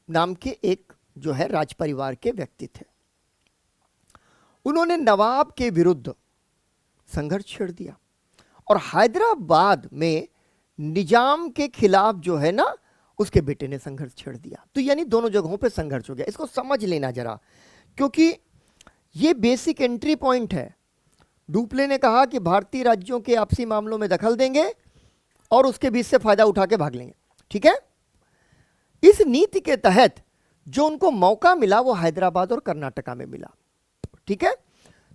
नाम के एक जो है राज परिवार के व्यक्ति थे। उन्होंने नवाब के विरुद्ध संघर्ष छेड़ दिया और हैदराबाद में निजाम के खिलाफ जो है ना, उसके बेटे ने संघर्ष छेड़ दिया। तो यानी दोनों जगहों पे संघर्ष हो गया। इसको समझ लेना जरा, क्योंकि ये बेसिक एंट्री पॉइंट है। डुप्ले ने कहा कि भारतीय राज्यों के आपसी मामलों में दखल देंगे, और उसके बीच से फायदा उठा के भाग लेंगे। ठीक है, इस नीति के तहत जो उनको मौका मिला वो हैदराबाद और कर्नाटका में मिला। ठीक है,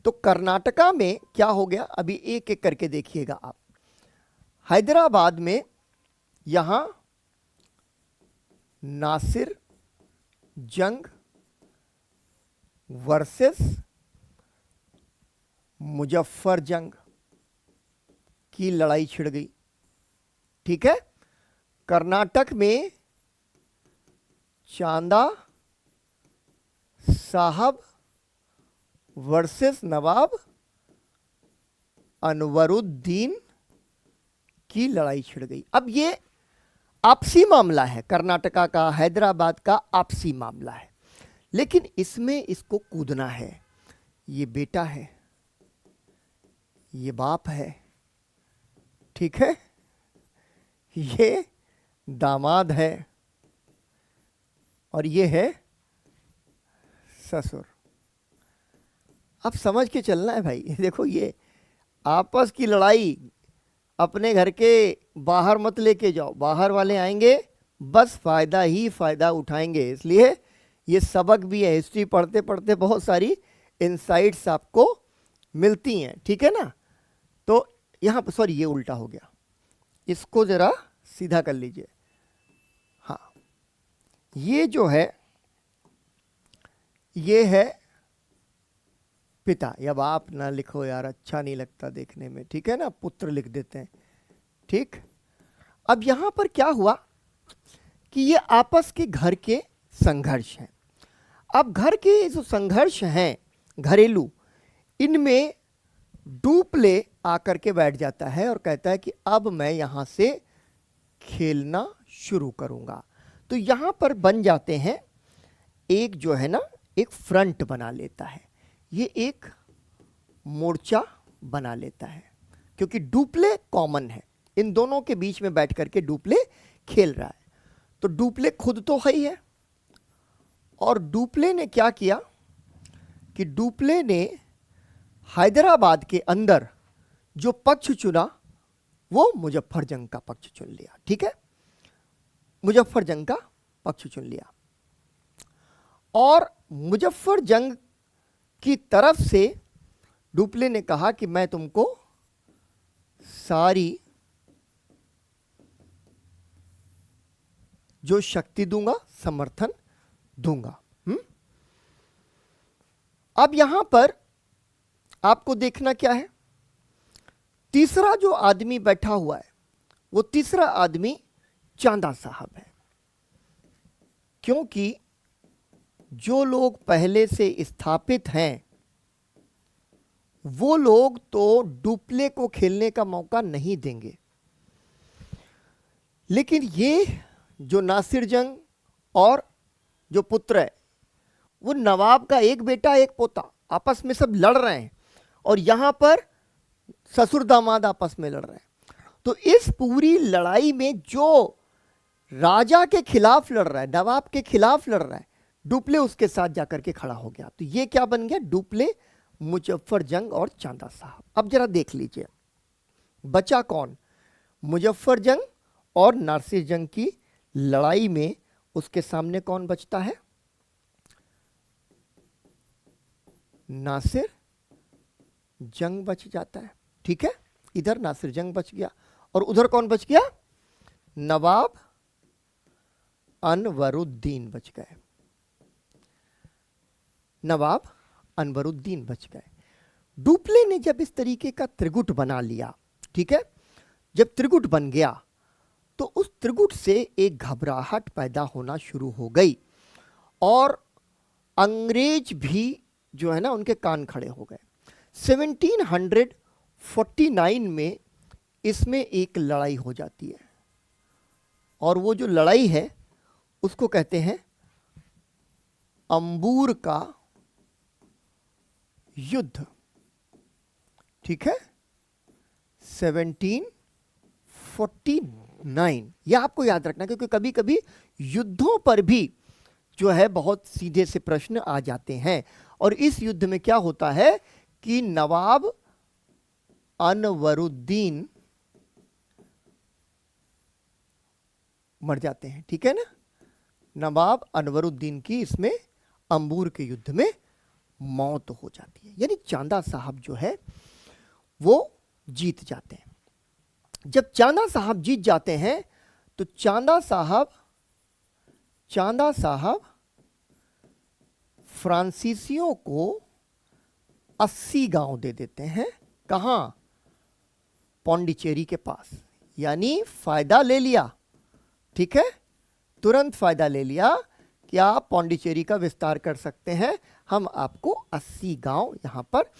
तो कर्नाटका में क्या हो गया, अभी एक एक करके देखिएगा आप। हैदराबाद में यहां नासिर जंग वर्सेस मुजफ्फर जंग की लड़ाई छिड़ गई। ठीक है, कर्नाटक में चांदा साहब वर्सेस नवाब अनवरुद्दीन की लड़ाई छिड़ गई। अब ये आपसी मामला है, कर्नाटका का हैदराबाद का आपसी मामला है, लेकिन इसमें इसको कूदना है। ये बेटा है, ये बाप है, ठीक है, ये दामाद है और ये है ससुर। अब समझ के चलना है भाई। देखो, ये आपस की लड़ाई अपने घर के बाहर मत लेके जाओ, बाहर वाले आएंगे बस फायदा ही फायदा उठाएंगे। इसलिए ये सबक भी है, हिस्ट्री पढ़ते पढ़ते बहुत सारी इनसाइट्स आपको मिलती हैं। ठीक है ना, तो यहाँ पर सॉरी ये उल्टा हो गया, इसको जरा सीधा कर लीजिए। हाँ, ये जो है ये है पिता, या बाप ना लिखो यार, अच्छा नहीं लगता देखने में। ठीक है ना, पुत्र लिख देते हैं। ठीक, अब यहां पर क्या हुआ कि ये आपस के घर के संघर्ष हैं। अब घर के जो संघर्ष हैं घरेलू, इनमें डुप्ले आकर के बैठ जाता है और कहता है कि अब मैं यहां से खेलना शुरू करूंगा। तो यहां पर बन जाते हैं एक जो है ना, एक फ्रंट बना लेता है, ये एक मोर्चा बना लेता है, क्योंकि डुप्ले कॉमन है, इन दोनों के बीच में बैठ करके डुप्ले खेल रहा है। तो डुप्ले खुद तो है ही है, और डुप्ले ने क्या किया कि डुप्ले ने हैदराबाद के अंदर जो पक्ष चुना वो मुजफ्फर जंग का पक्ष चुन लिया। ठीक है, मुजफ्फर जंग का पक्ष चुन लिया, और मुजफ्फर जंग की तरफ से डुप्ले ने कहा कि मैं तुमको सारी जो शक्ति दूंगा, समर्थन दूंगा। अब यहां पर आपको देखना क्या है, तीसरा जो आदमी बैठा हुआ है वो तीसरा आदमी चांदा साहब है, क्योंकि जो लोग पहले से स्थापित हैं वो लोग तो डुप्ले को खेलने का मौका नहीं देंगे, लेकिन ये जो नासिर जंग और जो पुत्र है वो नवाब का एक बेटा एक पोता, आपस में सब लड़ रहे हैं, और यहां पर ससुर दामाद आपस में लड़ रहे हैं। तो इस पूरी लड़ाई में जो राजा के खिलाफ लड़ रहा है, नवाब के खिलाफ लड़ रहा है, डुप्ले उसके साथ जाकर के खड़ा हो गया। तो ये क्या बन गया, डुप्ले, मुजफ्फर जंग और चांदा साहब। अब जरा देख लीजिए बचा कौन, मुजफ्फर जंग और नासिर जंग की लड़ाई में उसके सामने कौन बचता है, नासिर जंग बच जाता है। ठीक है, इधर नासिर जंग बच गया और उधर कौन बच गया, नवाब अनवरुद्दीन बच गए, नवाब अनवरुद्दीन बच गए। डुप्ले ने जब इस तरीके का त्रिगुट बना लिया, ठीक है, जब त्रिगुट बन गया तो उस त्रिगुट से एक घबराहट पैदा होना शुरू हो गई, और अंग्रेज भी जो है ना उनके कान खड़े हो गए। 1749 में इसमें एक लड़ाई हो जाती है, और वो जो लड़ाई है उसको कहते हैं अंबूर का युद्ध। ठीक है, 1749, यह आपको याद रखना, क्योंकि कभी कभी युद्धों पर भी जो है बहुत सीधे से प्रश्न आ जाते हैं। और इस युद्ध में क्या होता है कि नवाब अनवरुद्दीन मर जाते हैं, ठीक है ना। नवाब अनवरुद्दीन की इसमें अंबूर के युद्ध में मौत हो जाती है, यानी चांदा साहब जो है वो जीत जाते हैं। जब चांदा साहब जीत जाते हैं तो चांदा साहब फ्रांसीसियों को 80 गांव दे देते हैं। कहां? पौंडीचेरी के पास। यानी फायदा ले लिया, ठीक है, तुरंत फायदा ले लिया कि आप पौंडीचेरी का विस्तार कर सकते हैं, हम आपको 80 गांव यहां पर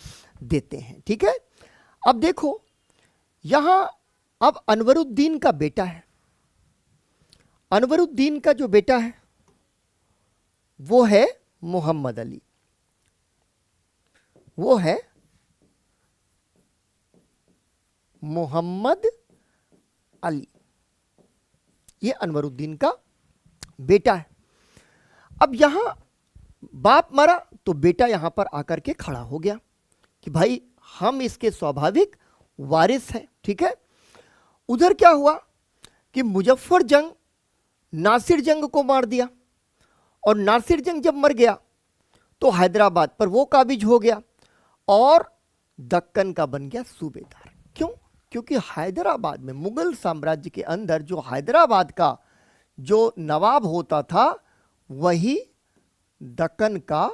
देते हैं, ठीक है। अब देखो यहां अब अनवरुद्दीन का बेटा है, अनवरुद्दीन का जो बेटा है वो है मोहम्मद अली, वो है मोहम्मद अली, ये अनवरुद्दीन का बेटा है। अब यहां बाप मरा तो बेटा यहां पर आकर के खड़ा हो गया कि भाई हम इसके स्वाभाविक वारिस हैं, ठीक है। उधर क्या हुआ कि मुजफ्फर जंग नासिर जंग को मार दिया, और नासिर जंग जब मर गया तो हैदराबाद पर वो काबिज हो गया और दक्कन का बन गया सूबेदार। क्यों? क्योंकि हैदराबाद में मुगल साम्राज्य के अंदर जो हैदराबाद का जो नवाब होता था वही दक्कन का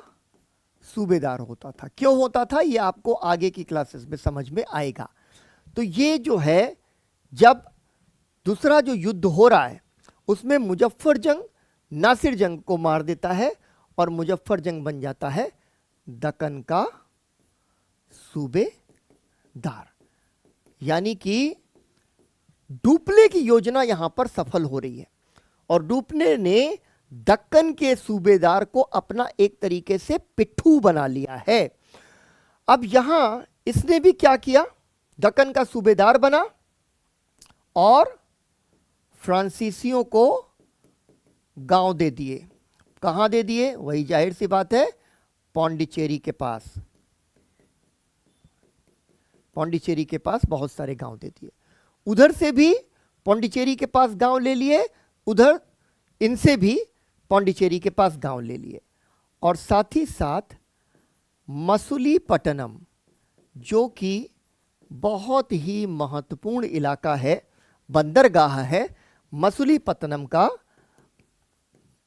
सूबेदार होता था। क्यों होता था ये आपको आगे की क्लासेस में समझ में आएगा। तो ये जो है, जब दूसरा जो युद्ध हो रहा है उसमें मुजफ्फर जंग नासिर जंग को मार देता है और मुजफ्फर जंग बन जाता है दक्कन का सूबेदार। यानी कि डुप्ले की योजना यहां पर सफल हो रही है और डुप्ले ने दक्कन के सूबेदार को अपना एक तरीके से पिट्ठू बना लिया है। अब यहां इसने भी क्या किया, दक्कन का सूबेदार बना और फ्रांसीसियों को गांव दे दिए। कहां दे दिए? वही जाहिर सी बात है, पौंडीचेरी के पास। पौंडीचेरी के पास बहुत सारे गांव दे दिए। उधर से भी पौंडीचेरी के पास गांव ले लिए, उधर इनसे भी पौंडीचेरी के पास गांव ले लिए, और साथ ही साथ मसूलीपट्टनम जो कि बहुत ही महत्वपूर्ण इलाका है, बंदरगाह है, मसूलीपट्टनम का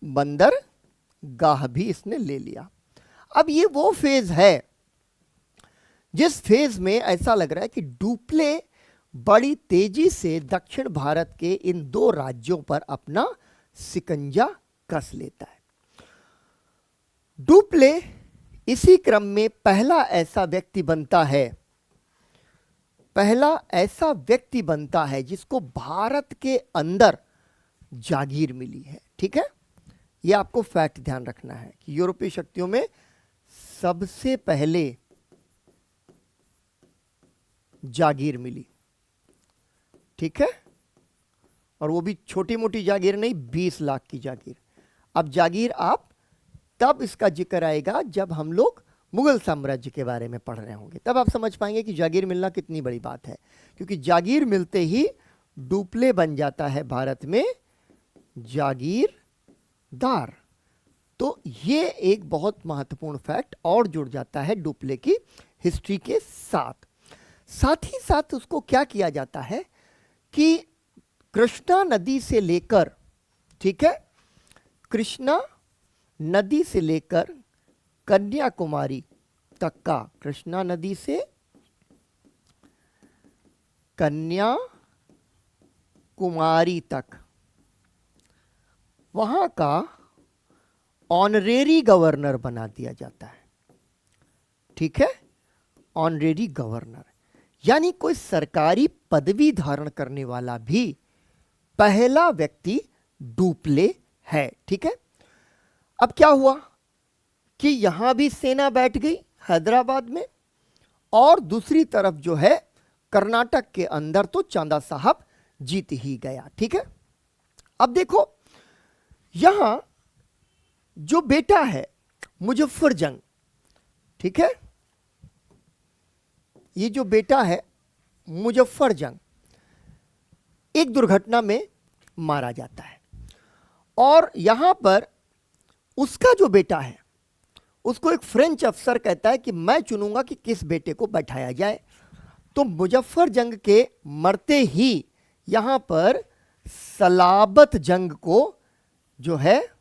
बंदरगाह भी इसने ले लिया। अब ये वो फेज है जिस फेज में ऐसा लग रहा है कि डुप्ले बड़ी तेजी से दक्षिण भारत के इन दो राज्यों पर अपना सिकंजा कस लेता है। डुप्ले इसी क्रम में पहला ऐसा व्यक्ति बनता है जिसको भारत के अंदर जागीर मिली है, ठीक है। यह आपको फैक्ट ध्यान रखना है कि यूरोपीय शक्तियों में सबसे पहले जागीर मिली, ठीक है, और वो भी छोटी मोटी जागीर नहीं, 20 लाख की जागीर। अब जागीर आप तब इसका जिक्र आएगा जब हम लोग मुगल साम्राज्य के बारे में पढ़ रहे होंगे, तब आप समझ पाएंगे कि जागीर मिलना कितनी बड़ी बात है। क्योंकि जागीर मिलते ही डुप्ले बन जाता है भारत में जागीरदार। तो ये एक बहुत महत्वपूर्ण फैक्ट और जुड़ जाता है डुप्ले की हिस्ट्री के साथ। साथ ही साथ उसको क्या किया जाता है कि कृष्णा नदी से लेकर, ठीक है, कृष्णा नदी से लेकर कन्याकुमारी तक का, कृष्णा नदी से कन्याकुमारी तक, वहां का ऑनरेरी गवर्नर बना दिया जाता है, ठीक है, ऑनरेरी गवर्नर। यानी कोई सरकारी पदवी धारण करने वाला भी पहला व्यक्ति डुप्ले है, ठीक है। अब क्या हुआ कि यहां भी सेना बैठ गई हैदराबाद में, और दूसरी तरफ जो है कर्नाटक के अंदर तो चांदा साहब जीत ही गया, ठीक है। अब देखो यहां जो बेटा है मुजफ्फर जंग, ठीक है, ये जो बेटा है मुजफ्फर जंग एक दुर्घटना में मारा जाता है। और यहां पर उसका जो बेटा है उसको एक फ्रेंच अफसर कहता है कि मैं चुनूंगा कि किस बेटे को बैठाया जाए। तो मुजफ्फर जंग के मरते ही यहां पर सलाबत जंग को जो है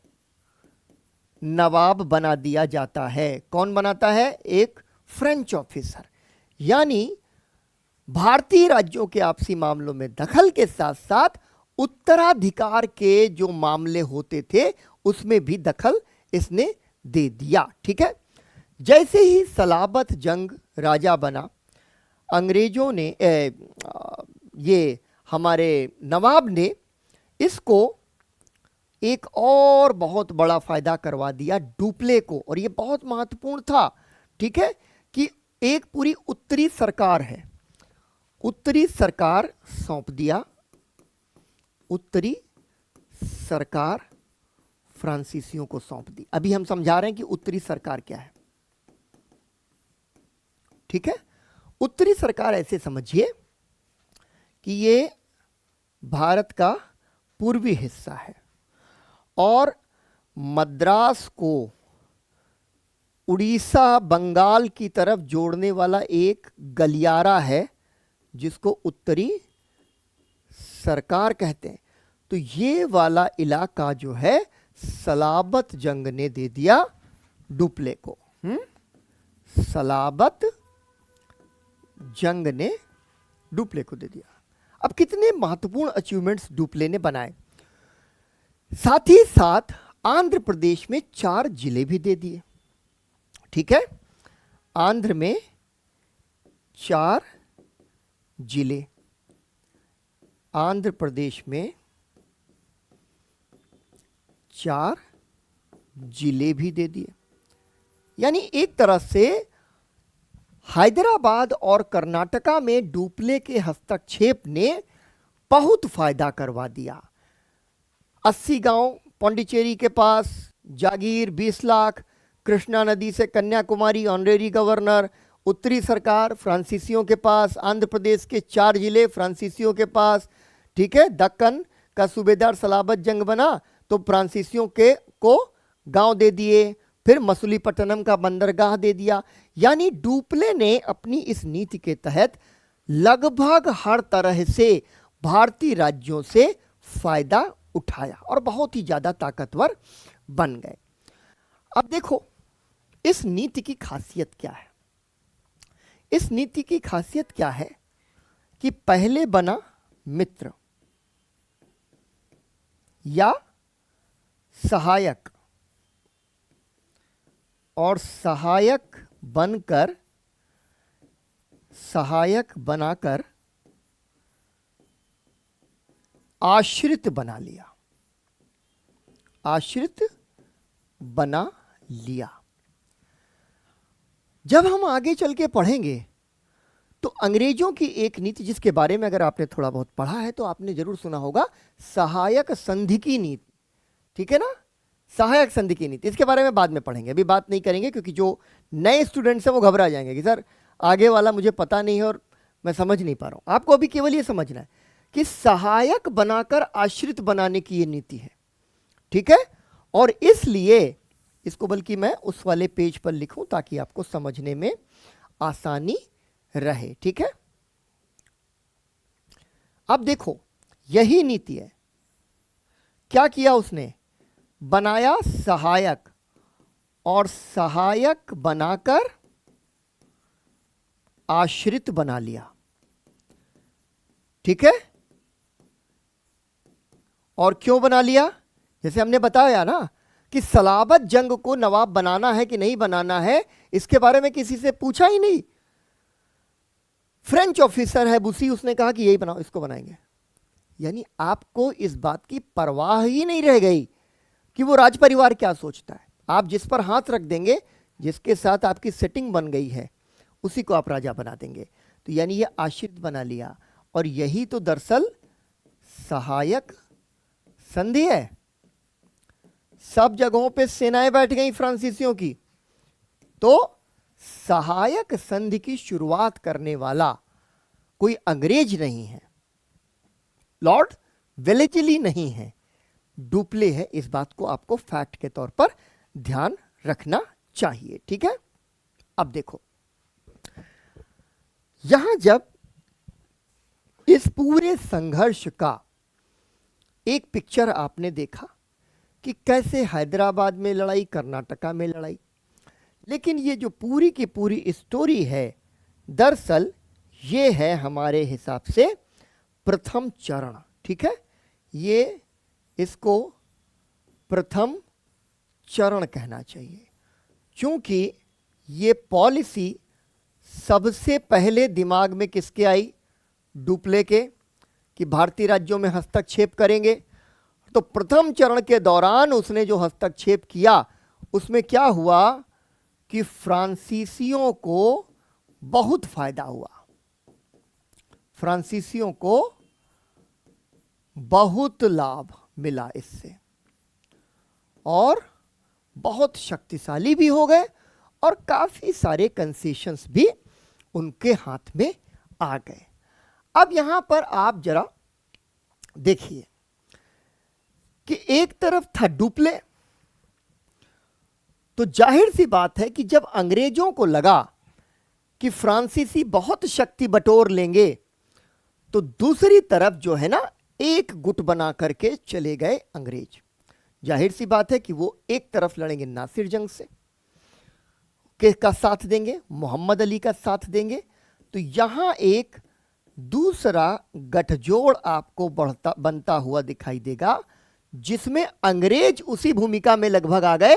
नवाब बना दिया जाता है। कौन बनाता है? एक फ्रेंच ऑफिसर। यानी भारतीय राज्यों के आपसी मामलों में दखल के साथ साथ उत्तराधिकार के जो मामले होते थे उसमें भी दखल इसने दे दिया। ठीक है, जैसे ही सलाबत जंग राजा बना, अंग्रेजों ने ये हमारे नवाब ने इसको एक और बहुत बड़ा फायदा करवा दिया डुप्ले को, और ये बहुत महत्वपूर्ण था। ठीक है, कि एक पूरी उत्तरी सरकार है, उत्तरी सरकार सौंप दिया। उत्तरी सरकार फ्रांसीसियों को सौंप दी। अभी हम समझा रहे हैं कि उत्तरी सरकार क्या है। ठीक है, उत्तरी सरकार ऐसे समझिए कि ये भारत का पूर्वी हिस्सा है और मद्रास को उड़ीसा बंगाल की तरफ जोड़ने वाला एक गलियारा है जिसको उत्तरी सरकार कहते हैं। तो ये वाला इलाका जो है सलाबत जंग ने दे दिया डुप्ले को। सलाबत जंग ने डुप्ले को दे दिया। अब कितने महत्वपूर्ण अचीवमेंट्स डुप्ले ने बनाए। साथ ही साथ आंध्र प्रदेश में 4 जिले भी दे दिए। ठीक है, आंध्र में 4 जिले, आंध्र प्रदेश में 4 जिले भी दे दिए। यानी एक तरह से हैदराबाद और कर्नाटका में डुप्ले के हस्तक्षेप ने बहुत फायदा करवा दिया। 80 गांव पौंडीचेरी के पास, जागीर 20 लाख, कृष्णा नदी से कन्याकुमारी ऑनरेरी गवर्नर, उत्तरी सरकार फ्रांसीसियों के पास, आंध्र प्रदेश के 4 जिले फ्रांसीसियों के पास। ठीक है, दक्कन का सूबेदार सलाबत जंग बना तो फ्रांसीसियों के को गांव दे दिए, फिर मसूलीपट्टनम का बंदरगाह दे दिया। यानी डुप्ले ने अपनी इस नीति के तहत लगभग हर तरह से भारतीय राज्यों से फायदा उठाया और बहुत ही ज्यादा ताकतवर बन गए। अब देखो इस नीति की खासियत क्या है। इस नीति की खासियत क्या है कि पहले बना मित्र या सहायक, और सहायक बनाकर आश्रित बना लिया, आश्रित बना लिया। जब हम आगे चल के पढ़ेंगे तो अंग्रेजों की एक नीति जिसके बारे में अगर आपने थोड़ा बहुत पढ़ा है तो आपने जरूर सुना होगा, सहायक संधि की नीति। ठीक है ना, सहायक संधि की नीति, इसके बारे में बाद में पढ़ेंगे, अभी बात नहीं करेंगे क्योंकि जो नए स्टूडेंट्स हैं वो घबरा जाएंगे कि सर आगे वाला मुझे पता नहीं है और मैं समझ नहीं पा रहा हूं। आपको अभी केवल ये समझना है कि सहायक बनाकर आश्रित बनाने की ये नीति है। ठीक है, और इसलिए इसको बल्कि मैं उस वाले पेज पर लिखूं ताकि आपको समझने में आसानी रहे। ठीक है, अब देखो यही नीति है। क्या किया उसने? बनाया सहायक और सहायक बनाकर आश्रित बना लिया। ठीक है, और क्यों बना लिया? जैसे हमने बताया ना कि सलाबत जंग को नवाब बनाना है कि नहीं बनाना है, इसके बारे में किसी से पूछा ही नहीं। फ्रेंच ऑफिसर है बुसी, उसने कहा कि यही बनाओ, इसको बनाएंगे। यानी आपको इस बात की परवाह ही नहीं रह गई कि वो राज परिवार क्या सोचता है। आप जिस पर हाथ रख देंगे, जिसके साथ आपकी सेटिंग बन गई है, उसी को आप राजा बना देंगे। तो यानी ये आश्रित बना लिया, और यही तो दरअसल सहायक संधि है। सब जगहों पे सेनाएं बैठ गई फ्रांसीसियों की, तो सहायक संधि की शुरुआत करने वाला कोई अंग्रेज नहीं है, लॉर्ड वेलेस्ली नहीं है, डुप्ले है, इस बात को आपको फैक्ट के तौर पर ध्यान रखना चाहिए। ठीक है, अब देखो यहां जब इस पूरे संघर्ष का एक पिक्चर आपने देखा कि कैसे हैदराबाद में लड़ाई, कर्नाटका में लड़ाई, लेकिन ये जो पूरी की पूरी स्टोरी है दरअसल ये है हमारे हिसाब से प्रथम चरण। ठीक है, ये इसको प्रथम चरण कहना चाहिए, क्योंकि ये पॉलिसी सबसे पहले दिमाग में किसके आई? डुप्ले के, कि भारतीय राज्यों में हस्तक्षेप करेंगे। तो प्रथम चरण के दौरान उसने जो हस्तक्षेप किया उसमें क्या हुआ कि फ्रांसीसियों को बहुत फायदा हुआ, फ्रांसीसियों को बहुत लाभ मिला इससे, और बहुत शक्तिशाली भी हो गए और काफी सारे कंसेशंस भी उनके हाथ में आ गए। अब यहां पर आप जरा देखिए कि एक तरफ था डुप्ले, तो जाहिर सी बात है कि जब अंग्रेजों को लगा कि फ्रांसीसी बहुत शक्ति बटोर लेंगे, तो दूसरी तरफ जो है ना एक गुट बना करके चले गए अंग्रेज। जाहिर सी बात है कि वो एक तरफ लड़ेंगे नासिर जंग से, किसका साथ देंगे? मोहम्मद अली का साथ देंगे। तो यहां एक दूसरा गठजोड़ आपको बनता हुआ दिखाई देगा, जिसमें अंग्रेज उसी भूमिका में लगभग आ गए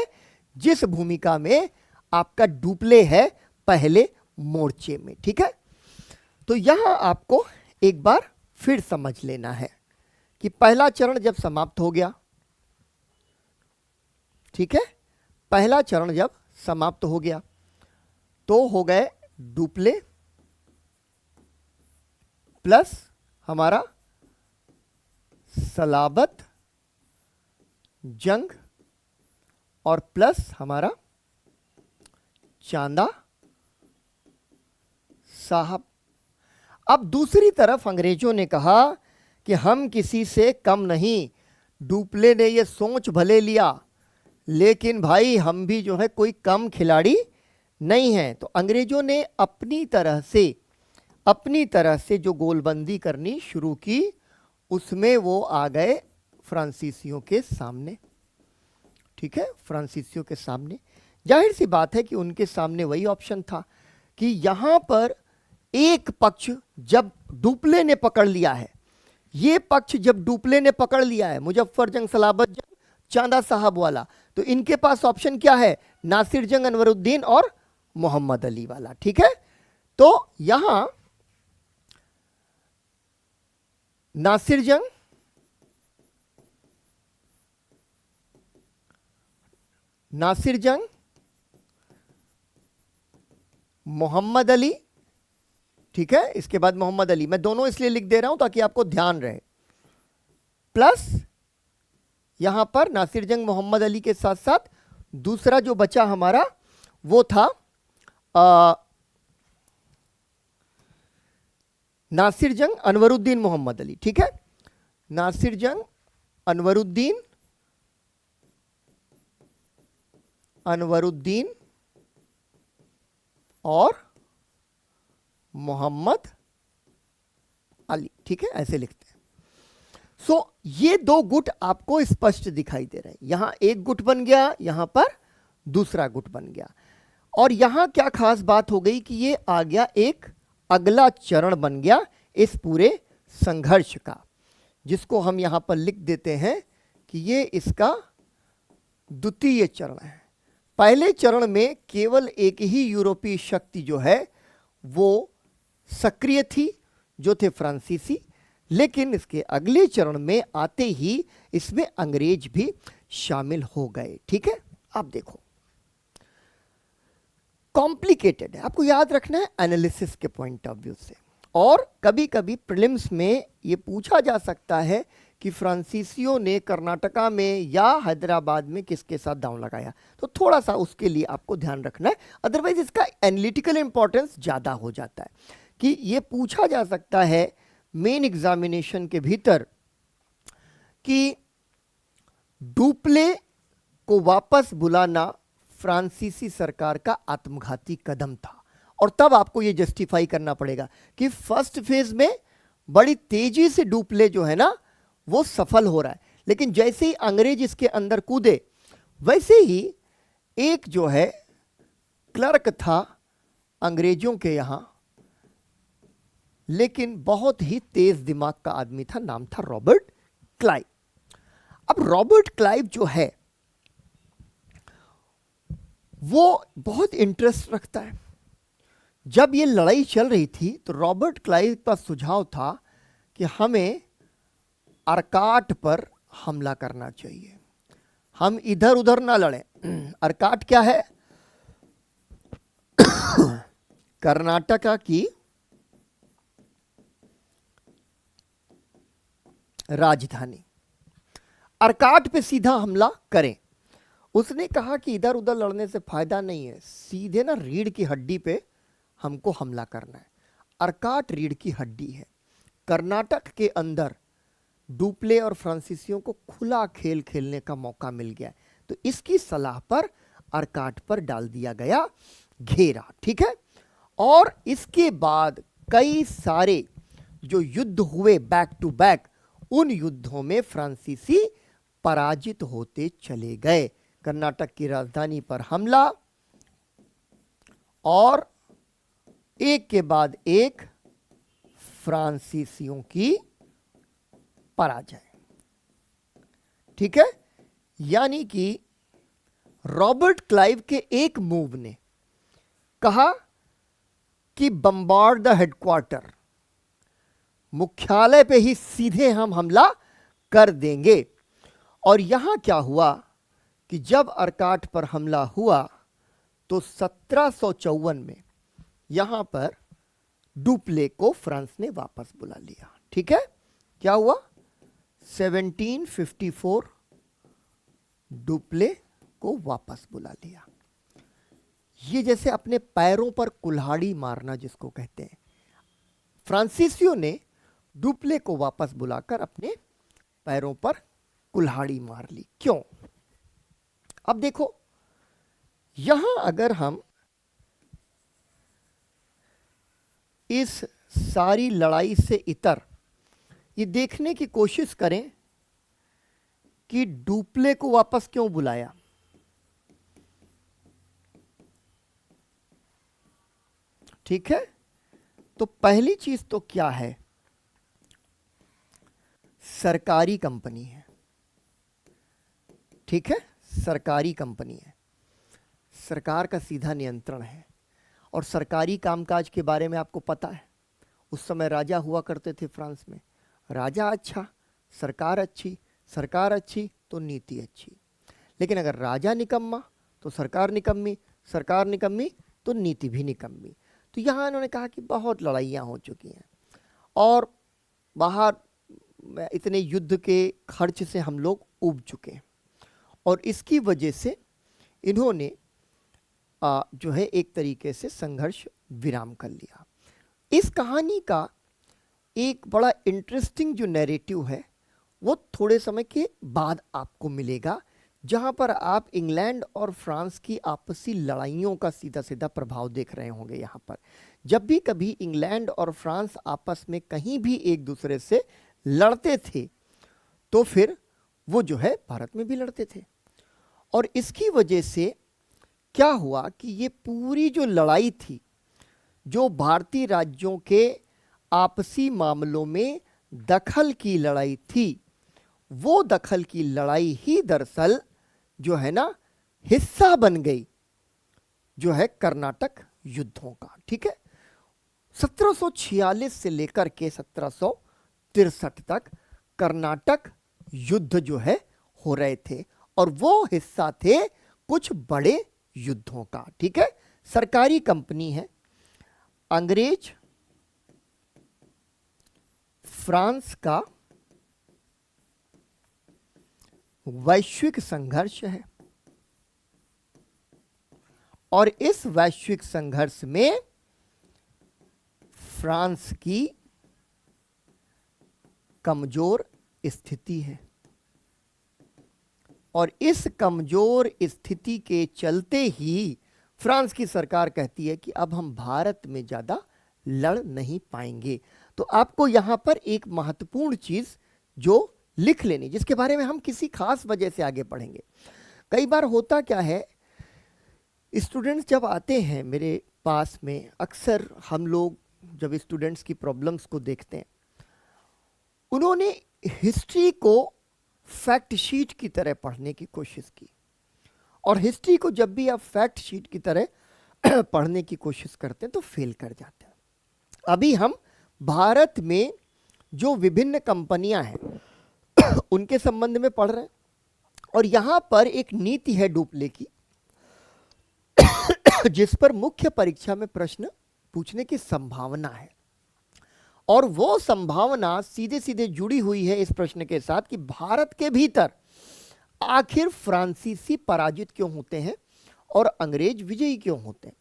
जिस भूमिका में आपका डुप्ले है पहले मोर्चे में। ठीक है, तो यहां आपको एक बार फिर समझ लेना है कि पहला चरण जब समाप्त हो गया, ठीक है, पहला चरण जब समाप्त हो गया तो हो गए डुप्ले प्लस हमारा सलाबत जंग और प्लस हमारा चांदा साहब। अब दूसरी तरफ अंग्रेजों ने कहा कि हम किसी से कम नहीं, डुप्ले ने ये सोच भले लिया लेकिन भाई हम भी जो है कोई कम खिलाड़ी नहीं है। तो अंग्रेजों ने अपनी तरह से जो गोलबंदी करनी शुरू की उसमें वो आ गए फ्रांसीसियों के सामने। ठीक है, फ्रांसीसियों के सामने जाहिर सी बात है कि उनके सामने वही ऑप्शन था कि यहां पर एक पक्ष जब डुप्ले ने पकड़ लिया है, ये पक्ष जब डुप्ले ने पकड़ लिया है, मुजफ्फर जंग, सलाबत जंग, चांदा साहब वाला, तो इनके पास ऑप्शन क्या है? नासिर जंग, अनवरुद्दीन और मोहम्मद अली वाला। ठीक है, तो यहां नासिर जंग, मोहम्मद अली, ठीक है, इसके बाद मोहम्मद अली, मैं दोनों इसलिए लिख दे रहा हूं ताकि आपको ध्यान रहे, प्लस यहां पर नासिर जंग, मोहम्मद अली के साथ साथ दूसरा जो बचा हमारा वो था नासिर जंग, अनवरुद्दीन, मोहम्मद अली। ठीक है, नासिर जंग, अनवरुद्दीन और मोहम्मद अली। ठीक है, ऐसे लिखते हैं। सो ये दो गुट आपको स्पष्ट दिखाई दे रहे हैं, यहां एक गुट बन गया, यहां पर दूसरा गुट बन गया। और यहां क्या खास बात हो गई कि ये आ गया एक अगला चरण बन गया इस पूरे संघर्ष का, जिसको हम यहां पर लिख देते हैं कि ये इसका द्वितीय चरण है। पहले चरण में केवल एक ही यूरोपीय शक्ति जो है वो सक्रिय थी, जो थे फ्रांसीसी, लेकिन इसके अगले चरण में आते ही इसमें अंग्रेज भी शामिल हो गए। ठीक है, आप देखो कॉम्प्लिकेटेड है, आपको याद रखना है एनालिसिस के पॉइंट ऑफ व्यू से। और कभी कभी प्रीलिम्स में ये पूछा जा सकता है कि फ्रांसीसियों ने कर्नाटका में या हैदराबाद में किसके साथ दांव लगाया, तो थोड़ा सा उसके लिए आपको ध्यान रखना है, अदरवाइज इसका एनालिटिकल इंपॉर्टेंस ज़्यादा हो जाता है। कि ये पूछा जा सकता है मेन एग्जामिनेशन के भीतर कि डुप्ले को वापस बुलाना फ्रांसीसी सरकार का आत्मघाती कदम था। और तब आपको यह जस्टिफाई करना पड़ेगा कि फर्स्ट फेज में बड़ी तेजी से डुप्ले जो है ना वो सफल हो रहा है, लेकिन जैसे ही अंग्रेज इसके अंदर कूदे वैसे ही एक जो है क्लर्क था अंग्रेजों के यहां, लेकिन बहुत ही तेज दिमाग का आदमी था, नाम था रॉबर्ट क्लाइव। अब रॉबर्ट क्लाइव जो है वो बहुत इंटरेस्ट रखता है। जब ये लड़ाई चल रही थी तो रॉबर्ट क्लाइव का सुझाव था कि हमें अर्काट पर हमला करना चाहिए, हम इधर उधर ना लड़ें। अर्काट क्या है? कर्नाटका की राजधानी। अर्काट पे सीधा हमला करें। उसने कहा कि इधर उधर लड़ने से फायदा नहीं है, सीधे ना रीढ़ की हड्डी पे हमको हमला करना है। अर्काट रीढ़ की हड्डी है। कर्नाटक के अंदर डुप्ले और फ्रांसीसियों को खुला खेल खेलने का मौका मिल गया, तो इसकी सलाह पर अर्काट पर डाल दिया गया घेरा। ठीक है, और इसके बाद कई सारे जो युद्ध हुए बैक टू बैक, उन युद्धों में फ्रांसीसी पराजित होते चले गए। कर्नाटक की राजधानी पर हमला और एक के बाद एक फ्रांसीसियों की पराजय। ठीक है, यानी कि रॉबर्ट क्लाइव के एक मूव ने कहा कि बम्बार्ड द हेडक्वार्टर, मुख्यालय पे ही सीधे हम हमला कर देंगे। और यहां क्या हुआ कि जब अर्काट पर हमला हुआ तो 1754 में यहां पर डुप्ले को फ्रांस ने वापस बुला लिया। ठीक है, क्या हुआ? 1754 डुप्ले को वापस बुला लिया। ये जैसे अपने पैरों पर कुल्हाड़ी मारना जिसको कहते हैं, फ्रांसीसियों ने डुप्ले को वापस बुलाकर अपने पैरों पर कुल्हाड़ी मार ली। क्यों? अब देखो, यहां अगर हम इस सारी लड़ाई से इतर ये देखने की कोशिश करें कि डुप्ले को वापस क्यों बुलाया। ठीक है, तो पहली चीज तो क्या है, सरकारी कंपनी है। ठीक है, सरकारी कंपनी है, सरकार का सीधा नियंत्रण है। और सरकारी कामकाज के बारे में आपको पता है, उस समय राजा हुआ करते थे फ्रांस में। राजा अच्छा, सरकार अच्छी, सरकार अच्छी तो नीति अच्छी। लेकिन अगर राजा निकम्मा तो सरकार निकम्मी, सरकार निकम्मी तो नीति भी निकम्मी। तो यहाँ इन्होंने कहा कि बहुत लड़ाइयाँ हो चुकी हैं और बाहर इतने युद्ध के खर्च से हम लोग ऊब चुके हैं, और इसकी वजह से इन्होंने जो है एक तरीके से संघर्ष विराम कर लिया। इस कहानी का एक बड़ा इंटरेस्टिंग जो नैरेटिव है वो थोड़े समय के बाद आपको मिलेगा, जहां पर आप इंग्लैंड और फ्रांस की आपसी लड़ाइयों का सीधा सीधा प्रभाव देख रहे होंगे। यहाँ पर जब भी कभी इंग्लैंड और फ्रांस आपस में कहीं भी एक दूसरे से लड़ते थे तो फिर वो जो है भारत में भी लड़ते थे। और इसकी वजह से क्या हुआ कि ये पूरी जो लड़ाई थी, जो भारतीय राज्यों के आपसी मामलों में दखल की लड़ाई थी, वो दखल की लड़ाई ही दरअसल जो है ना हिस्सा बन गई जो है कर्नाटक युद्धों का। ठीक है, 1746 से लेकर के 1763 तक कर्नाटक युद्ध जो है हो रहे थे, और वो हिस्सा थे कुछ बड़े युद्धों का। ठीक है, सरकारी कंपनी है, अंग्रेज फ्रांस का वैश्विक संघर्ष है, और इस वैश्विक संघर्ष में फ्रांस की कमजोर स्थिति है। और इस कमजोर स्थिति के चलते ही फ्रांस की सरकार कहती है कि अब हम भारत में ज़्यादा लड़ नहीं पाएंगे। तो आपको यहाँ पर एक महत्वपूर्ण चीज़ जो लिख लेनी, जिसके बारे में हम किसी खास वजह से आगे पढ़ेंगे। कई बार होता क्या है, स्टूडेंट्स जब आते हैं मेरे पास में, अक्सर हम लोग जब स्टूडेंट्स की प्रॉब्लम्स को देखते हैं, उन्होंने हिस्ट्री को फैक्ट शीट की तरह पढ़ने की कोशिश की, और हिस्ट्री को जब भी आप फैक्ट शीट की तरह पढ़ने की कोशिश करते हैं तो फेल कर जाते हैं। अभी हम भारत में जो विभिन्न कंपनियां हैं उनके संबंध में पढ़ रहे हैं, और यहां पर एक नीति है डुप्ले की जिस पर मुख्य परीक्षा में प्रश्न पूछने की संभावना है, और वो संभावना सीधे सीधे जुड़ी हुई है इस प्रश्न के साथ कि भारत के भीतर आखिर फ्रांसीसी पराजित क्यों होते हैं और अंग्रेज विजयी क्यों होते हैं।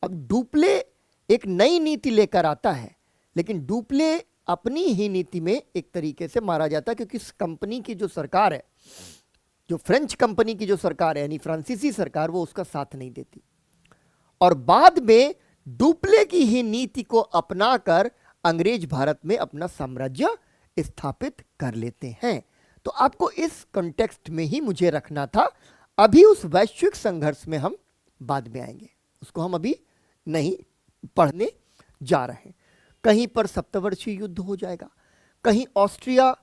अब डुप्ले एक नई नीति लेकर आता है, लेकिन डुप्ले अपनी ही नीति में एक तरीके से मारा जाता है, क्योंकि इस कंपनी की जो सरकार है, जो फ्रेंच कंपनी की जो सरकार है यानी फ्रांसीसी सरकार, वो उसका साथ नहीं देती, और बाद में डुप्ले की ही नीति को अपनाकर अंग्रेज भारत में अपना साम्राज्य स्थापित कर लेते हैं। तो आपको इस कॉन्टेक्स्ट में ही मुझे रखना था। अभी उस वैश्विक संघर्ष में हम बाद में आएंगे, उसको हम अभी नहीं पढ़ने जा रहे हैं। कहीं पर सप्तवर्षीय युद्ध हो जाएगा, कहीं ऑस्ट्रिया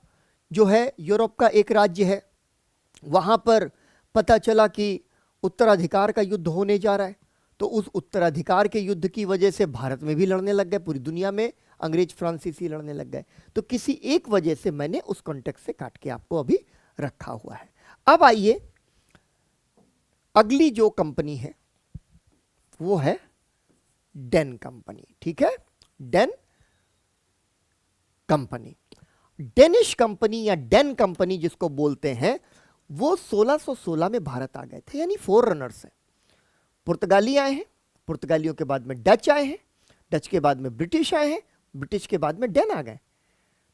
जो है यूरोप का एक राज्य है, वहां पर पता चला कि उत्तराधिकार का युद्ध होने जा रहा है, तो उस उत्तराधिकार के युद्ध की वजह से भारत में भी लड़ने लग गए, पूरी दुनिया में अंग्रेज फ्रांसीसी लड़ने लग गए। तो किसी एक वजह से मैंने उस कॉन्टेक्स्ट से काट के आपको अभी रखा हुआ है। अब आइए, अगली जो कंपनी है वो है डेन कंपनी। ठीक है, डेन कंपनी, डेनिश कंपनी या डेन कंपनी जिसको बोलते हैं, वो 1616 में भारत आ गए थे, यानी फोर रनर्स हैं। पुर्तगाली आए हैं, पुर्तगालियों के बाद में डच आए हैं, डच के बाद में ब्रिटिश आए हैं, ब्रिटिश के बाद में डेन आ गए,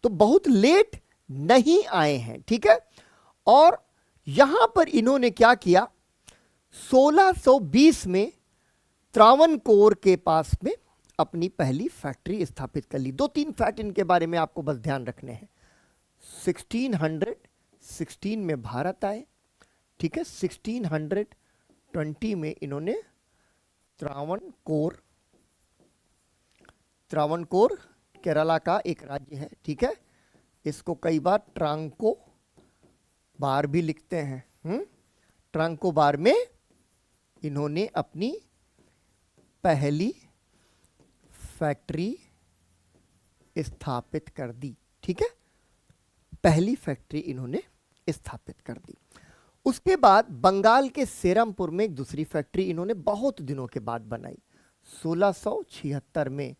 तो बहुत लेट नहीं आए हैं। ठीक है, और यहां पर इन्होंने क्या किया, 1620 में त्रावणकोर के पास में अपनी पहली फैक्ट्री स्थापित कर ली। 2-3 फैक्ट इनके बारे में आपको बस ध्यान रखने हैं। 1616 में भारत आए, ठीक है, 1620 में इन्होंने त्रावणकोर केरला का एक राज्य है, ठीक है, इसको कई बार ट्रांको बार भी लिखते हैं। ट्रांको बार में इन्होंने अपनी पहली फैक्ट्री स्थापित कर दी। ठीक है, पहली फैक्ट्री इन्होंने स्थापित कर दी। उसके बाद बंगाल के सेरामपुर में एक दूसरी फैक्ट्री इन्होंने बहुत दिनों के बाद बनाई, 1676 में।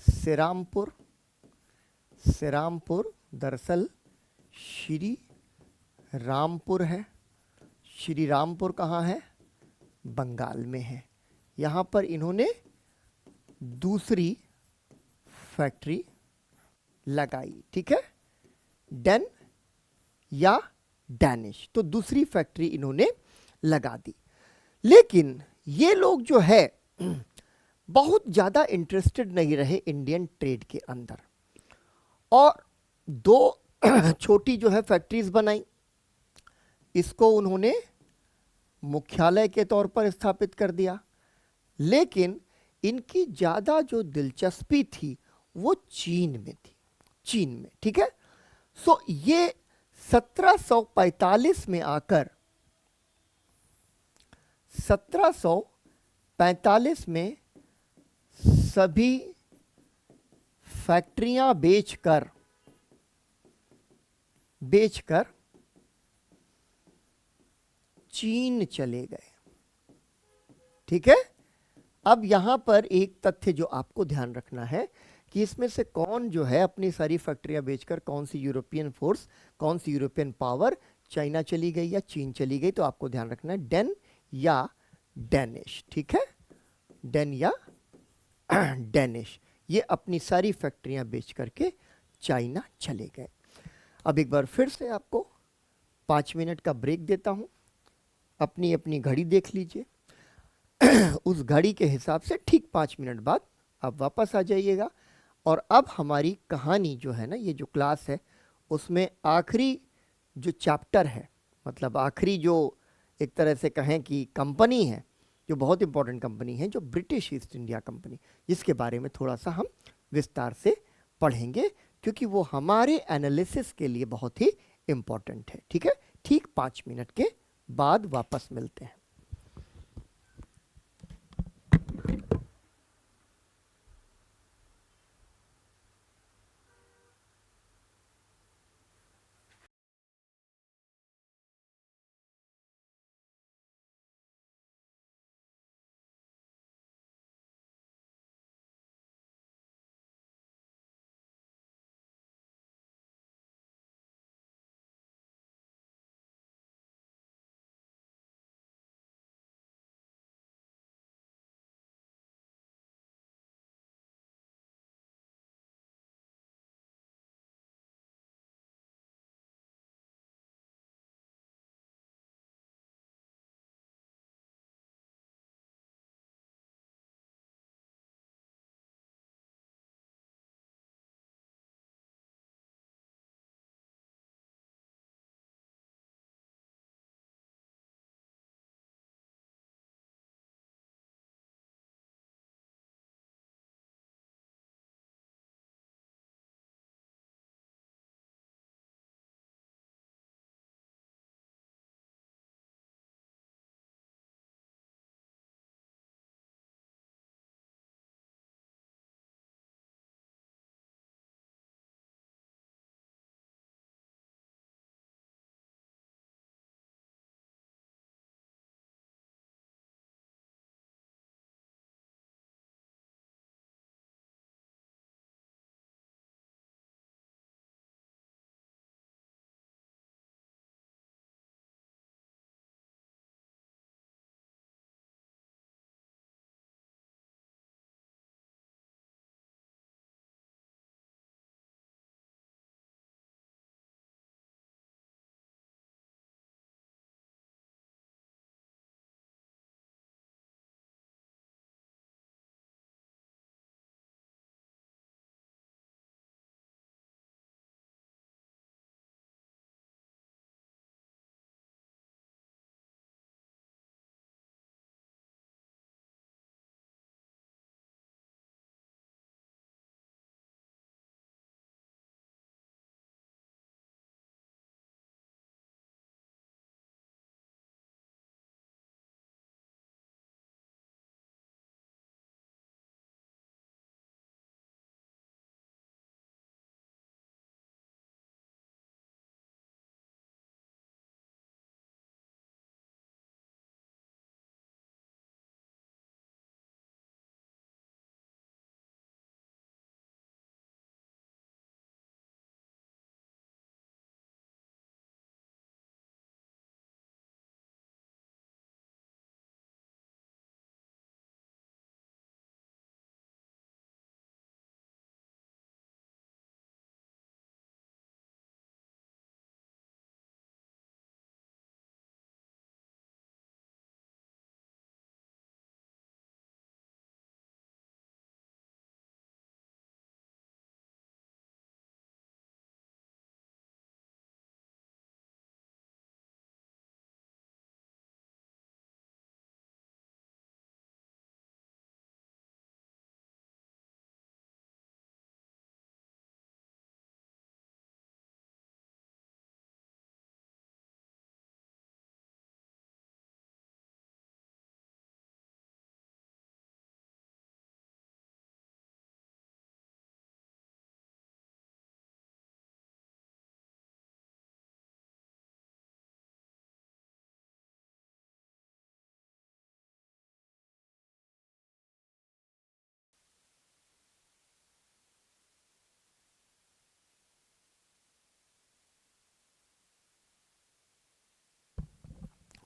सेरामपुर दरअसल श्री रामपुर है। श्री रामपुर कहाँ है? बंगाल में है। यहाँ पर इन्होंने दूसरी फैक्ट्री लगाई। ठीक है, डेन या डैनिश, तो दूसरी फैक्ट्री इन्होंने लगा दी। लेकिन ये लोग जो है बहुत ज़्यादा इंटरेस्टेड नहीं रहे इंडियन ट्रेड के अंदर, और 2 छोटी जो है फैक्ट्रीज बनाई। इसको उन्होंने मुख्यालय के तौर पर स्थापित कर दिया, लेकिन इनकी ज़्यादा जो दिलचस्पी थी वो चीन में थी, चीन में। ठीक है, सो ये 1745 में आकर 1745 में सभी फैक्ट्रियां बेचकर चीन चले गए। ठीक है, अब यहां पर एक तथ्य जो आपको ध्यान रखना है कि इसमें से कौन जो है अपनी सारी फैक्ट्रियां बेचकर, कौन सी यूरोपियन फोर्स, कौन सी यूरोपियन पावर चाइना चली गई या चीन चली गई, तो आपको ध्यान रखना है डेन या डैनिश। ठीक है, डेन या डैनिश, ये अपनी सारी फैक्ट्रियां बेच करके चाइना चले गए। अब एक बार फिर से आपको 5 मिनट का ब्रेक देता हूं, अपनी अपनी घड़ी देख लीजिए। उस घड़ी के हिसाब से ठीक 5 मिनट बाद आप वापस आ जाइएगा। और अब हमारी कहानी जो है ना, ये जो क्लास है उसमें आखिरी जो चैप्टर है, मतलब आखिरी जो एक तरह से कहें कि कंपनी है, जो बहुत इंपॉर्टेंट कंपनी है, जो ब्रिटिश ईस्ट इंडिया कंपनी, जिसके बारे में थोड़ा सा हम विस्तार से पढ़ेंगे, क्योंकि वो हमारे एनालिसिस के लिए बहुत ही इम्पोर्टेंट है। ठीक है, ठीक 5 मिनट के बाद वापस मिलते हैं।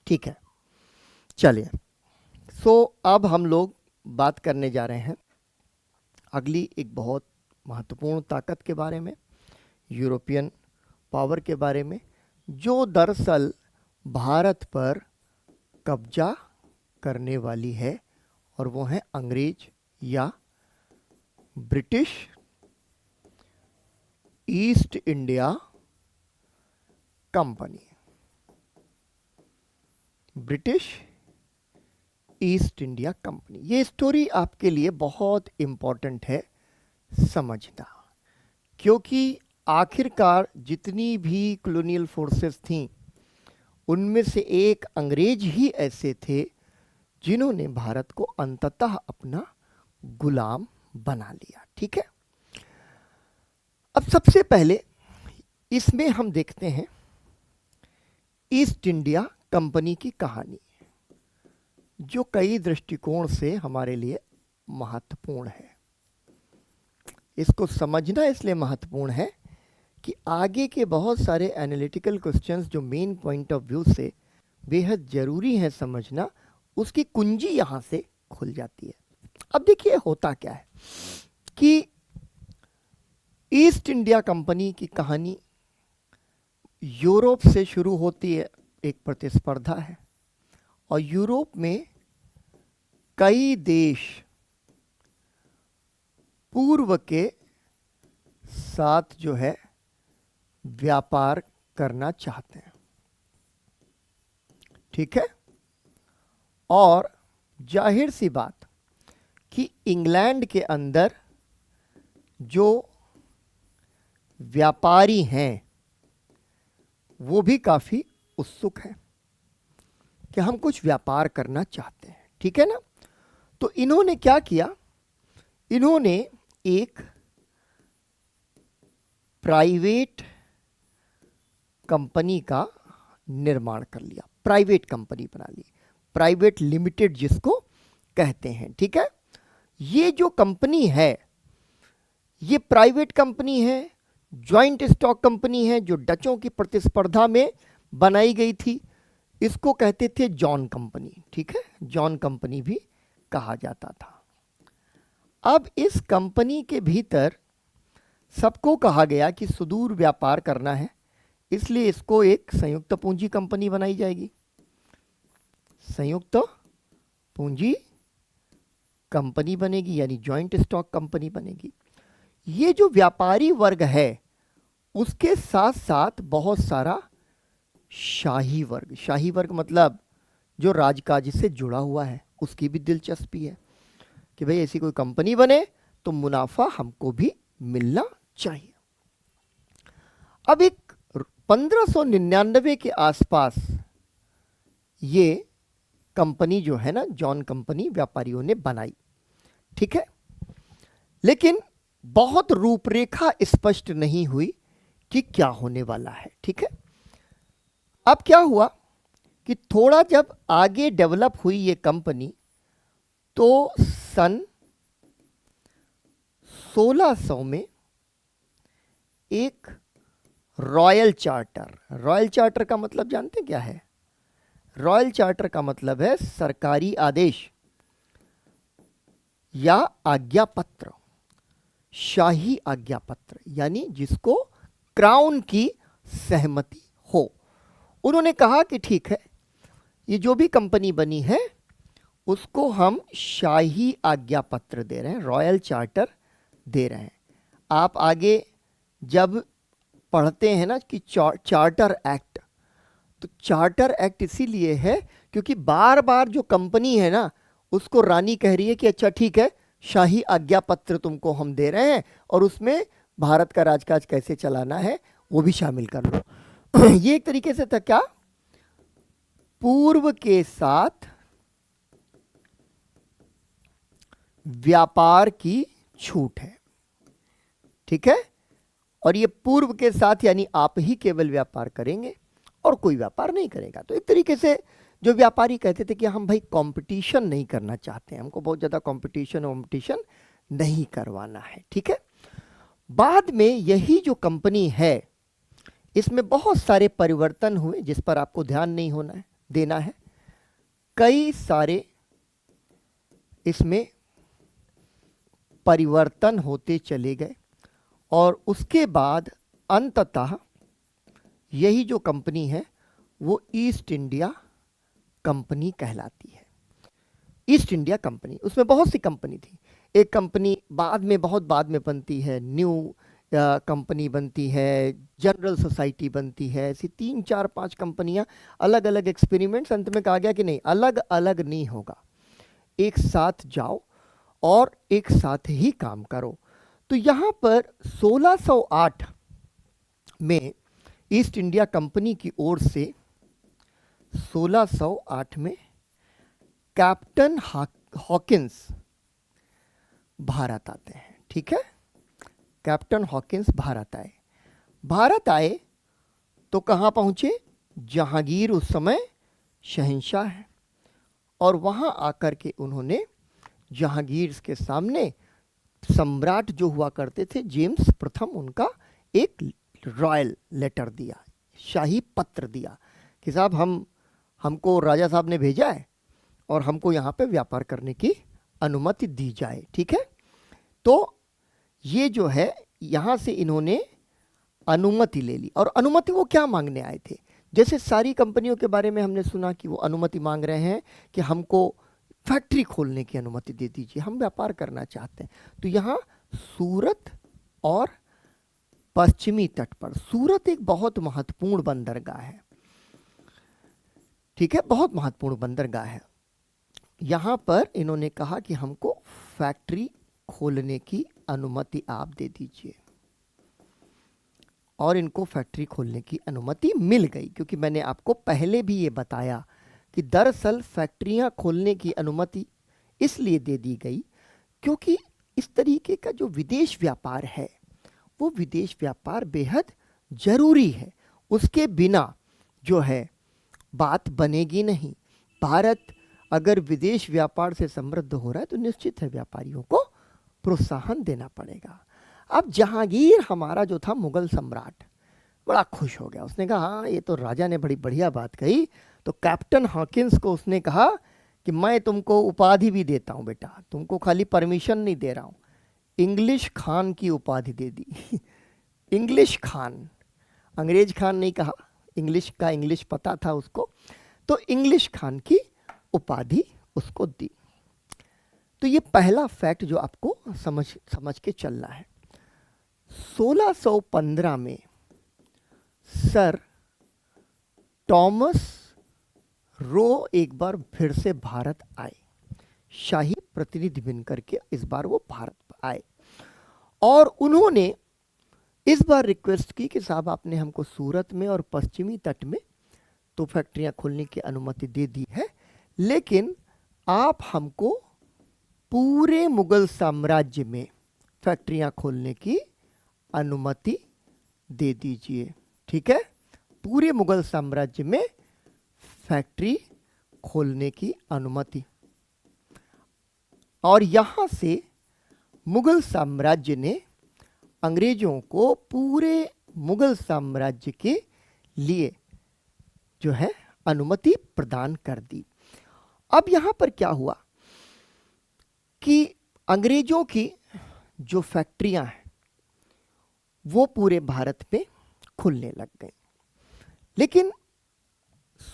ठीक है, चलिए। सो अब हम लोग बात करने जा रहे हैं अगली एक बहुत महत्वपूर्ण ताकत के बारे में, यूरोपियन पावर के बारे में, जो दरअसल भारत पर कब्जा करने वाली है और वो है अंग्रेज या British east India company. British east India company. ये स्टोरी आपके लिए बहुत इंपॉर्टेंट है समझना, क्योंकि आखिरकार जितनी भी कॉलोनियल फोर्सेस थीं उनमें से एक अंग्रेज ही ऐसे थे जिन्होंने भारत को अंततः अपना गुलाम बना लिया। ठीक है, अब सबसे पहले इसमें हम देखते हैं ईस्ट इंडिया कंपनी की कहानी, जो कई दृष्टिकोण से हमारे लिए महत्वपूर्ण है। इसको समझना इसलिए महत्वपूर्ण है कि आगे के बहुत सारे एनालिटिकल क्वेश्चंस जो मेन पॉइंट ऑफ व्यू से बेहद ज़रूरी है समझना, उसकी कुंजी यहाँ से खुल जाती है। अब देखिए होता क्या है कि ईस्ट इंडिया कंपनी की कहानी यूरोप से शुरू होती है, एक प्रतिस्पर्धा है, और यूरोप में कई देश पूर्व के साथ जो है व्यापार करना चाहते हैं। ठीक है, और जाहिर सी बात कि इंग्लैंड के अंदर जो व्यापारी हैं वो भी काफ़ी उत्सुक हैं कि हम कुछ व्यापार करना चाहते हैं। ठीक है ना, तो इन्होंने क्या किया, इन्होंने एक प्राइवेट कंपनी का निर्माण कर लिया, प्राइवेट कंपनी बना ली, प्राइवेट लिमिटेड जिसको कहते हैं। ठीक है, ये जो कंपनी है ये प्राइवेट कंपनी है, जॉइंट स्टॉक कंपनी है, जो डचों की प्रतिस्पर्धा में बनाई गई थी। इसको कहते थे जॉन कंपनी। ठीक है, जॉन कंपनी भी कहा जाता था। अब इस कंपनी के भीतर सबको कहा गया कि सुदूर व्यापार करना है, इसलिए इसको एक संयुक्त पूंजी कंपनी बनाई जाएगी। संयुक्त पूंजी कंपनी बनेगी, यानी जॉइंट स्टॉक कंपनी बनेगी। ये जो व्यापारी वर्ग है उसके साथ साथ बहुत सारा शाही वर्ग, शाही वर्ग मतलब जो राजकाज से जुड़ा हुआ है, उसकी भी दिलचस्पी है कि भाई ऐसी कोई कंपनी बने तो मुनाफा हमको भी मिलना चाहिए। अब एक 1599 के आसपास ये कंपनी जो है ना, जॉन कंपनी व्यापारियों ने बनाई। ठीक है, लेकिन बहुत रूपरेखा स्पष्ट नहीं हुई कि क्या होने वाला है। ठीक है, अब क्या हुआ कि थोड़ा जब आगे डेवलप हुई ये कंपनी तो सन 1600 में एक रॉयल चार्टर, रॉयल चार्टर का मतलब जानते हैं क्या है? रॉयल चार्टर का मतलब है सरकारी आदेश या आज्ञा पत्र, शाही आज्ञा पत्र, यानी जिसको क्राउन की सहमति हो। उन्होंने कहा कि ठीक है, ये जो भी कंपनी बनी है उसको हम शाही आज्ञा पत्र दे रहे हैं, रॉयल चार्टर दे रहे हैं। आप आगे जब पढ़ते हैं ना कि चार्टर एक्ट, तो चार्टर एक्ट इसीलिए है क्योंकि बार बार जो कंपनी है ना उसको रानी कह रही है कि अच्छा ठीक है, शाही आज्ञा पत्र तुमको हम दे रहे हैं और उसमें भारत का राजकाज कैसे चलाना है वो भी शामिल कर लो। ये एक तरीके से था क्या, पूर्व के साथ व्यापार की छूट है। ठीक है, और ये पूर्व के साथ यानी आप ही केवल व्यापार करेंगे और कोई व्यापार नहीं करेगा। तो एक तरीके से जो व्यापारी कहते थे कि हम भाई कंपटीशन नहीं करना चाहते हैं, हमको बहुत ज़्यादा कंपटीशन नहीं करवाना है। ठीक है, बाद में यही जो कंपनी है इसमें बहुत सारे परिवर्तन हुए जिस पर आपको ध्यान नहीं होना है, देना है। कई सारे इसमें परिवर्तन होते चले गए और उसके बाद अंततः यही जो कंपनी है वो ईस्ट इंडिया कंपनी कहलाती है। ईस्ट इंडिया कंपनी, उसमें बहुत सी कंपनी थी। एक कंपनी बाद में, बहुत बाद में बनती है, न्यू कंपनी बनती है, जनरल सोसाइटी बनती है, ऐसी 3 4 5 कंपनियां, अलग अलग एक्सपेरिमेंट्स। अंत में कहा गया कि नहीं, अलग अलग नहीं होगा, एक साथ जाओ और एक साथ ही काम करो। तो यहाँ पर 1608 में ईस्ट इंडिया कंपनी की ओर से 1608 में कैप्टन हॉकिंस भारत आते हैं। ठीक है, कैप्टन हॉकिंस भारत आए तो कहाँ पहुँचे? जहांगीर उस समय शहंशाह है, और वहाँ आकर के उन्होंने जहांगीर के सामने सम्राट जो हुआ करते थे जेम्स प्रथम, उनका एक रॉयल लेटर दिया, शाही पत्र दिया कि साहब हमको राजा साहब ने भेजा है और हमको यहाँ पे व्यापार करने की अनुमति दी जाए। ठीक है, तो ये जो है, यहाँ से इन्होंने अनुमति ले ली। और अनुमति वो क्या मांगने आए थे? जैसे सारी कंपनियों के बारे में हमने सुना कि वो अनुमति मांग रहे हैं कि हमको फैक्ट्री खोलने की अनुमति दे दीजिए, हम व्यापार करना चाहते हैं। तो यहाँ सूरत और पश्चिमी तट पर, सूरत एक बहुत महत्वपूर्ण बंदरगाह है। ठीक है, बहुत महत्वपूर्ण बंदरगाह है। यहाँ पर इन्होंने कहा कि हमको फैक्ट्री खोलने की अनुमति आप दे दीजिए, और इनको फैक्ट्री खोलने की अनुमति मिल गई। क्योंकि मैंने आपको पहले भी ये बताया कि दरअसल फैक्ट्रियां खोलने की अनुमति इसलिए दे दी गई क्योंकि इस तरीके का जो विदेश व्यापार है, वो विदेश व्यापार बेहद ज़रूरी है। उसके बिना जो है बात बनेगी नहीं। भारत अगर विदेश व्यापार से समृद्ध हो रहा है तो निश्चित है व्यापारियों को प्रोत्साहन देना पड़ेगा। अब जहांगीर हमारा जो था मुगल सम्राट, बड़ा खुश हो गया। उसने कहा हाँ, ये तो राजा ने बड़ी बढ़िया बात कही। तो कैप्टन हॉकिंस को उसने कहा कि मैं तुमको उपाधि भी देता हूँ बेटा, तुमको खाली परमिशन नहीं दे रहा हूँ, इंग्लिश खान की उपाधि दे दी। इंग्लिश खान, अंग्रेज खान नहीं कहा, इंग्लिश का इंग्लिश पता था उसको, तो इंग्लिश खान की उपाधि उसको दी। तो ये पहला फैक्ट जो आपको समझ के चलना है। 1615 में सर टॉमस रो एक बार फिर से भारत आए, शाही प्रतिनिधि बनकर के इस बार वो भारत आए, और उन्होंने इस बार रिक्वेस्ट की कि साहब आपने हमको सूरत में और पश्चिमी तट में तो फैक्ट्रियां खोलने की अनुमति दे दी है, लेकिन आप हमको पूरे मुगल साम्राज्य में फैक्ट्रियां खोलने की अनुमति दे दीजिए। ठीक है, पूरे मुगल साम्राज्य में फैक्ट्री खोलने की अनुमति। और यहाँ से मुगल साम्राज्य ने अंग्रेजों को पूरे मुगल साम्राज्य के लिए जो है अनुमति प्रदान कर दी। अब यहाँ पर क्या हुआ कि अंग्रेजों की जो फैक्ट्रियां हैं वो पूरे भारत में खुलने लग गए, लेकिन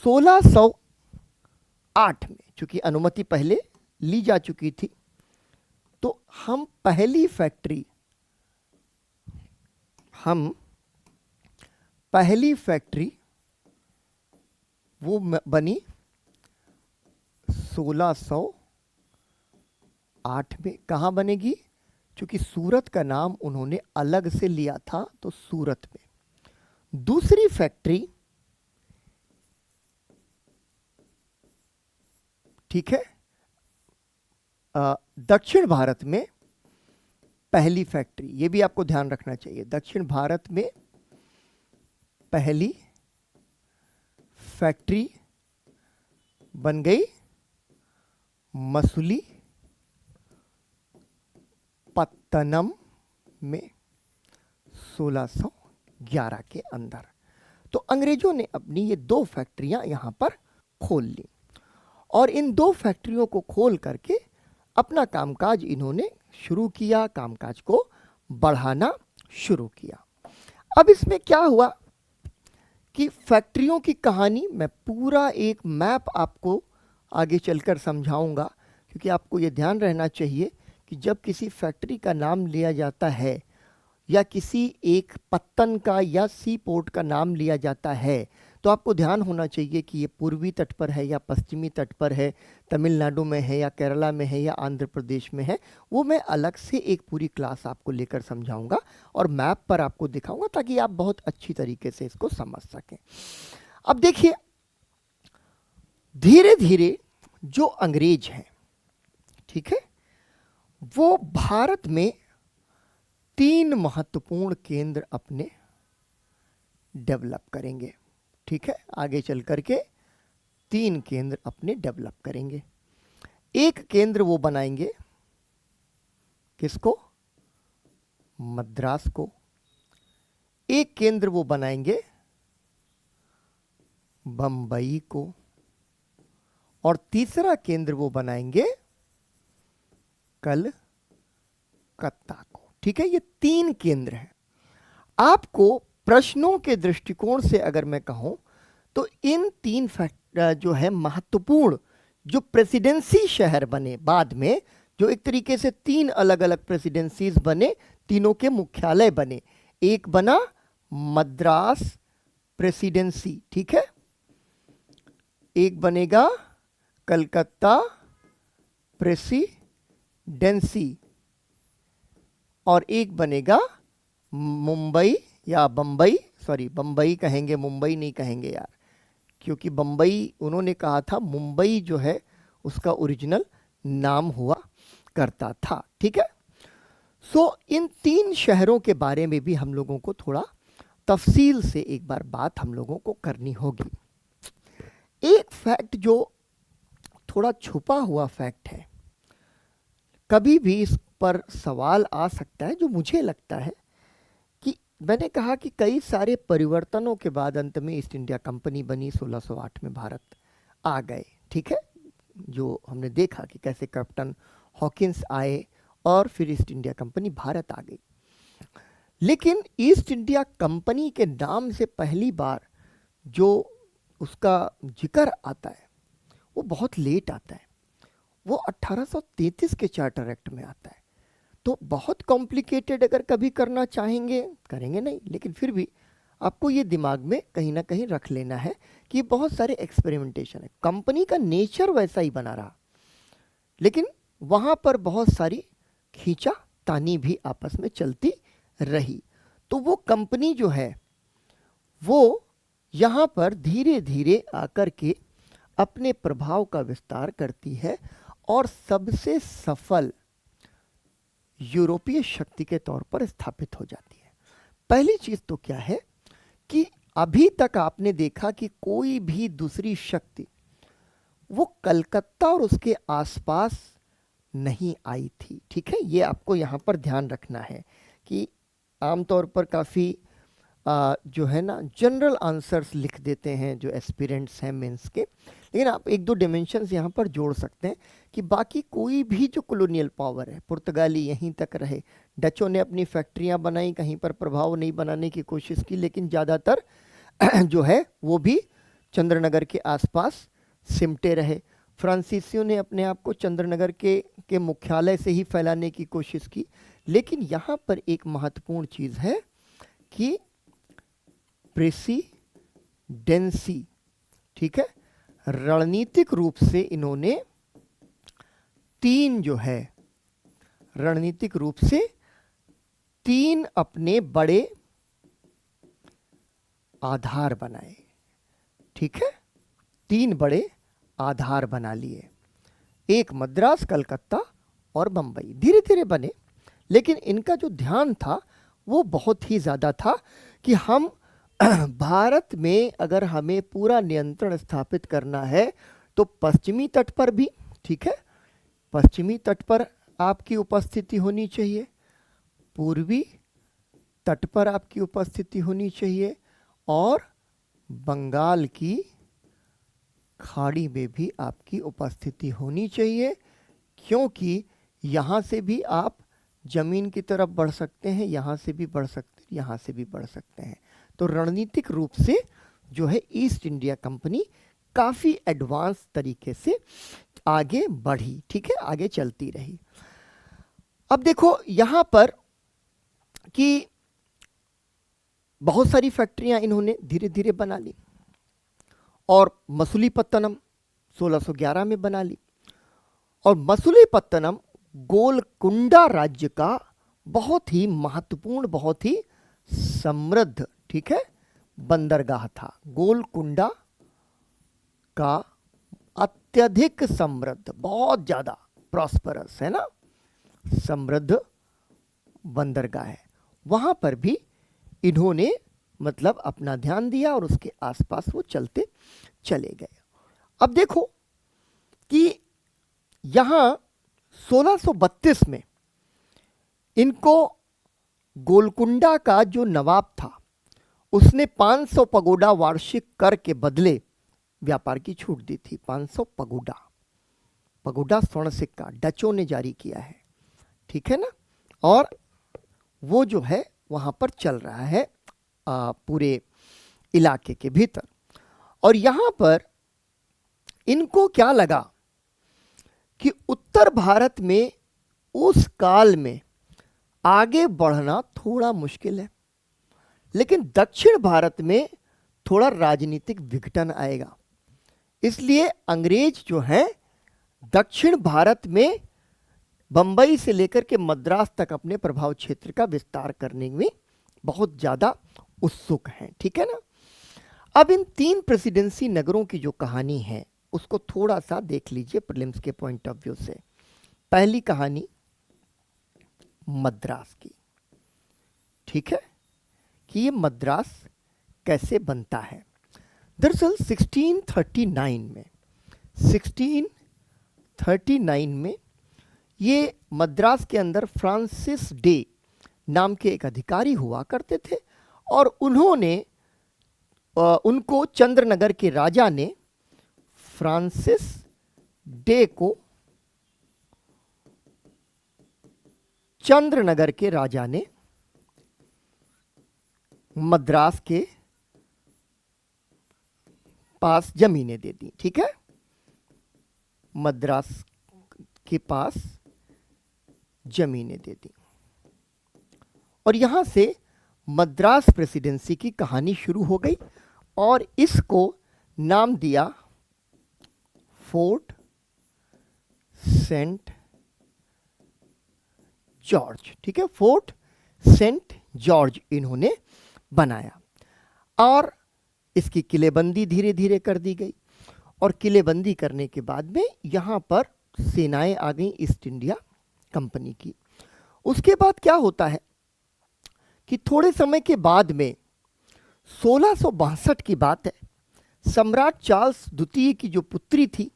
1608 में चूंकि अनुमति पहले ली जा चुकी थी, तो पहली फैक्ट्री वो बनी 1608 में। कहाँ बनेगी? चूंकि सूरत का नाम उन्होंने अलग से लिया था, तो सूरत में। दूसरी फैक्ट्री, ठीक है, दक्षिण भारत में पहली फैक्ट्री, ये भी आपको ध्यान रखना चाहिए, दक्षिण भारत में पहली फैक्ट्री बन गई मसूली पत्तनम में 1611 के अंदर। तो अंग्रेजों ने अपनी ये 2 फैक्ट्रियां यहां पर खोल ली, और इन 2 फैक्ट्रियों को खोल करके अपना कामकाज इन्होंने शुरू किया, कामकाज को बढ़ाना शुरू किया। अब इसमें क्या हुआ कि फैक्ट्रियों की कहानी मैं पूरा एक मैप आपको आगे चलकर समझाऊंगा, क्योंकि आपको ये ध्यान रहना चाहिए कि जब किसी फैक्ट्री का नाम लिया जाता है या किसी एक पत्तन का या सी पोर्ट का नाम लिया जाता है, तो आपको ध्यान होना चाहिए कि ये पूर्वी तट पर है या पश्चिमी तट पर है, तमिलनाडु में है या केरला में है या आंध्र प्रदेश में है। वो मैं अलग से एक पूरी क्लास आपको लेकर समझाऊंगा और मैप पर आपको दिखाऊंगा, ताकि आप बहुत अच्छी तरीके से इसको समझ सकें। अब देखिए, धीरे धीरे जो अंग्रेज हैं, ठीक है, वो भारत में 3 महत्वपूर्ण केंद्र अपने डेवलप करेंगे। ठीक है, आगे चल करके 3 केंद्र अपने डेवलप करेंगे। एक केंद्र वो बनाएंगे किसको? मद्रास को। एक केंद्र वो बनाएंगे बंबई को, और तीसरा केंद्र वो बनाएंगे कलकत्ता को। ठीक है, ये 3 केंद्र हैं। आपको प्रश्नों के दृष्टिकोण से अगर मैं कहूं तो इन 3 जो है महत्वपूर्ण जो प्रेसिडेंसी शहर बने बाद में, जो एक तरीके से 3 अलग अलग प्रेसिडेंसीज बने, तीनों के मुख्यालय बने। एक बना मद्रास प्रेसिडेंसी, ठीक है, एक बनेगा कलकत्ता प्रेसिडेंसी, और एक बनेगा मुंबई या बंबई, सॉरी बंबई कहेंगे, मुंबई नहीं कहेंगे यार, क्योंकि बंबई उन्होंने कहा था, मुंबई जो है उसका ओरिजिनल नाम हुआ करता था। ठीक है, सो इन 3 शहरों के बारे में भी हम लोगों को थोड़ा तफसील से एक बार बात हम लोगों को करनी होगी। एक फैक्ट जो थोड़ा छुपा हुआ फैक्ट है, कभी भी इस पर सवाल आ सकता है, जो मुझे लगता है कि मैंने कहा कि कई सारे परिवर्तनों के बाद अंत में ईस्ट इंडिया कंपनी बनी, 1608 में भारत आ गए। ठीक है, जो हमने देखा कि कैसे कैप्टन हॉकिंस आए और फिर ईस्ट इंडिया कंपनी भारत आ गई। लेकिन ईस्ट इंडिया कंपनी के नाम से पहली बार जो उसका जिक्र आता है वो बहुत लेट आता है, वो 1833 के चार्टर एक्ट में आता है। तो बहुत कॉम्प्लिकेटेड अगर कभी करना चाहेंगे, करेंगे नहीं, लेकिन फिर भी आपको ये दिमाग में कहीं ना कहीं रख लेना है कि बहुत सारे एक्सपेरिमेंटेशन है। कंपनी का नेचर वैसा ही बना रहा, लेकिन वहाँ पर बहुत सारी खींचा तानी भी आपस में चलती रही। तो वो कंपनी जो है वो यहाँ पर धीरे धीरे आकर के अपने प्रभाव का विस्तार करती है और सबसे सफल यूरोपीय शक्ति के तौर पर स्थापित हो जाती है। पहली चीज तो क्या है कि अभी तक आपने देखा कि कोई भी दूसरी शक्ति वो कलकत्ता और उसके आसपास नहीं आई थी। ठीक है, ये आपको यहाँ पर ध्यान रखना है कि आमतौर पर काफ़ी जो है ना जनरल आंसर्स लिख देते हैं जो एस्पिरेंट्स हैं मेंस के, लेकिन आप 1-2 डिमेंशंस यहाँ पर जोड़ सकते हैं कि बाकी कोई भी जो कॉलोनियल पावर है, पुर्तगाली यहीं तक रहे, डचों ने अपनी फैक्ट्रियाँ बनाई, कहीं पर प्रभाव नहीं बनाने की कोशिश की, लेकिन ज़्यादातर जो है वो भी चंद्रनगर के आसपास सिमटे रहे। फ्रांसीसियों ने अपने आप को चंद्रनगर के मुख्यालय से ही फैलाने की कोशिश की। लेकिन यहाँ पर एक महत्वपूर्ण चीज़ है कि प्रेसिडेंसी, ठीक है, रणनीतिक रूप से इन्होंने 3 जो है रणनीतिक रूप से 3 अपने बड़े आधार बनाए। ठीक है, 3 बड़े आधार बना लिए, एक मद्रास, कलकत्ता और बंबई। धीरे धीरे बने, लेकिन इनका जो ध्यान था वो बहुत ही ज़्यादा था कि हम भारत में अगर हमें पूरा नियंत्रण स्थापित करना है तो पश्चिमी तट पर भी, ठीक है, पश्चिमी तट पर आपकी उपस्थिति होनी चाहिए, पूर्वी तट पर आपकी उपस्थिति होनी चाहिए, और बंगाल की खाड़ी में भी आपकी उपस्थिति होनी चाहिए, क्योंकि यहाँ से भी आप जमीन की तरफ बढ़ सकते हैं, यहाँ से भी बढ़ सकते हैं, यहाँ से भी बढ़ सकते हैं। तो रणनीतिक रूप से जो है ईस्ट इंडिया कंपनी काफ़ी एडवांस तरीके से आगे बढ़ी, ठीक है, आगे चलती रही। अब देखो यहाँ पर कि बहुत सारी फैक्ट्रियां इन्होंने धीरे धीरे बना ली और मसूलीपत्तनम 1611 में बना ली। और मसूलीपत्तनम गोलकुंडा राज्य का बहुत ही महत्वपूर्ण, बहुत ही समृद्ध, ठीक है, बंदरगाह था। गोलकुंडा का अत्यधिक समृद्ध, बहुत ज़्यादा प्रॉस्परस, है ना, समृद्ध बंदरगाह है। वहाँ पर भी इन्होंने मतलब अपना ध्यान दिया और उसके आसपास वो चलते चले गए। अब देखो कि यहाँ 1632 में इनको गोलकुंडा का जो नवाब था उसने 500 पगोडा वार्षिक कर के बदले व्यापार की छूट दी थी। 500 पगोडा, पगोडा स्वर्ण सिक्का डचों ने जारी किया है, ठीक है ना। और वो जो है वहाँ पर चल रहा है पूरे इलाके के भीतर। और यहाँ पर इनको क्या लगा कि उत्तर भारत में उस काल में आगे बढ़ना थोड़ा मुश्किल है, लेकिन दक्षिण भारत में थोड़ा राजनीतिक विघटन आएगा। इसलिए अंग्रेज जो हैं दक्षिण भारत में बंबई से लेकर के मद्रास तक अपने प्रभाव क्षेत्र का विस्तार करने में बहुत ज़्यादा उत्सुक हैं, ठीक है ना। अब इन 3 प्रेसिडेंसी नगरों की जो कहानी है उसको थोड़ा सा देख लीजिए प्रीलिम्स के पॉइंट ऑफ व्यू से। पहली कहानी मद्रास की, ठीक है, कि ये मद्रास कैसे बनता है। दरअसल 1639 में ये मद्रास के अंदर फ्रांसिस डे नाम के एक अधिकारी हुआ करते थे और उन्होंने उनको चंद्रनगर के राजा ने फ्रांसिस डे को चंद्रनगर के राजा ने मद्रास के पास जमीनें दे दी, ठीक है, मद्रास के पास जमीनें दे दी। और यहां से मद्रास प्रेसिडेंसी की कहानी शुरू हो गई और इसको नाम दिया फोर्ट सेंट जॉर्ज, ठीक है, फोर्ट सेंट जॉर्ज इन्होंने बनाया। और इसकी किलेबंदी धीरे धीरे कर दी गई और किलेबंदी करने के बाद में यहाँ पर सेनाएं आ गई ईस्ट इंडिया कंपनी की। उसके बाद क्या होता है कि थोड़े समय के बाद में 1662 की बात है, सम्राट चार्ल्स द्वितीय की जो पुत्री थी,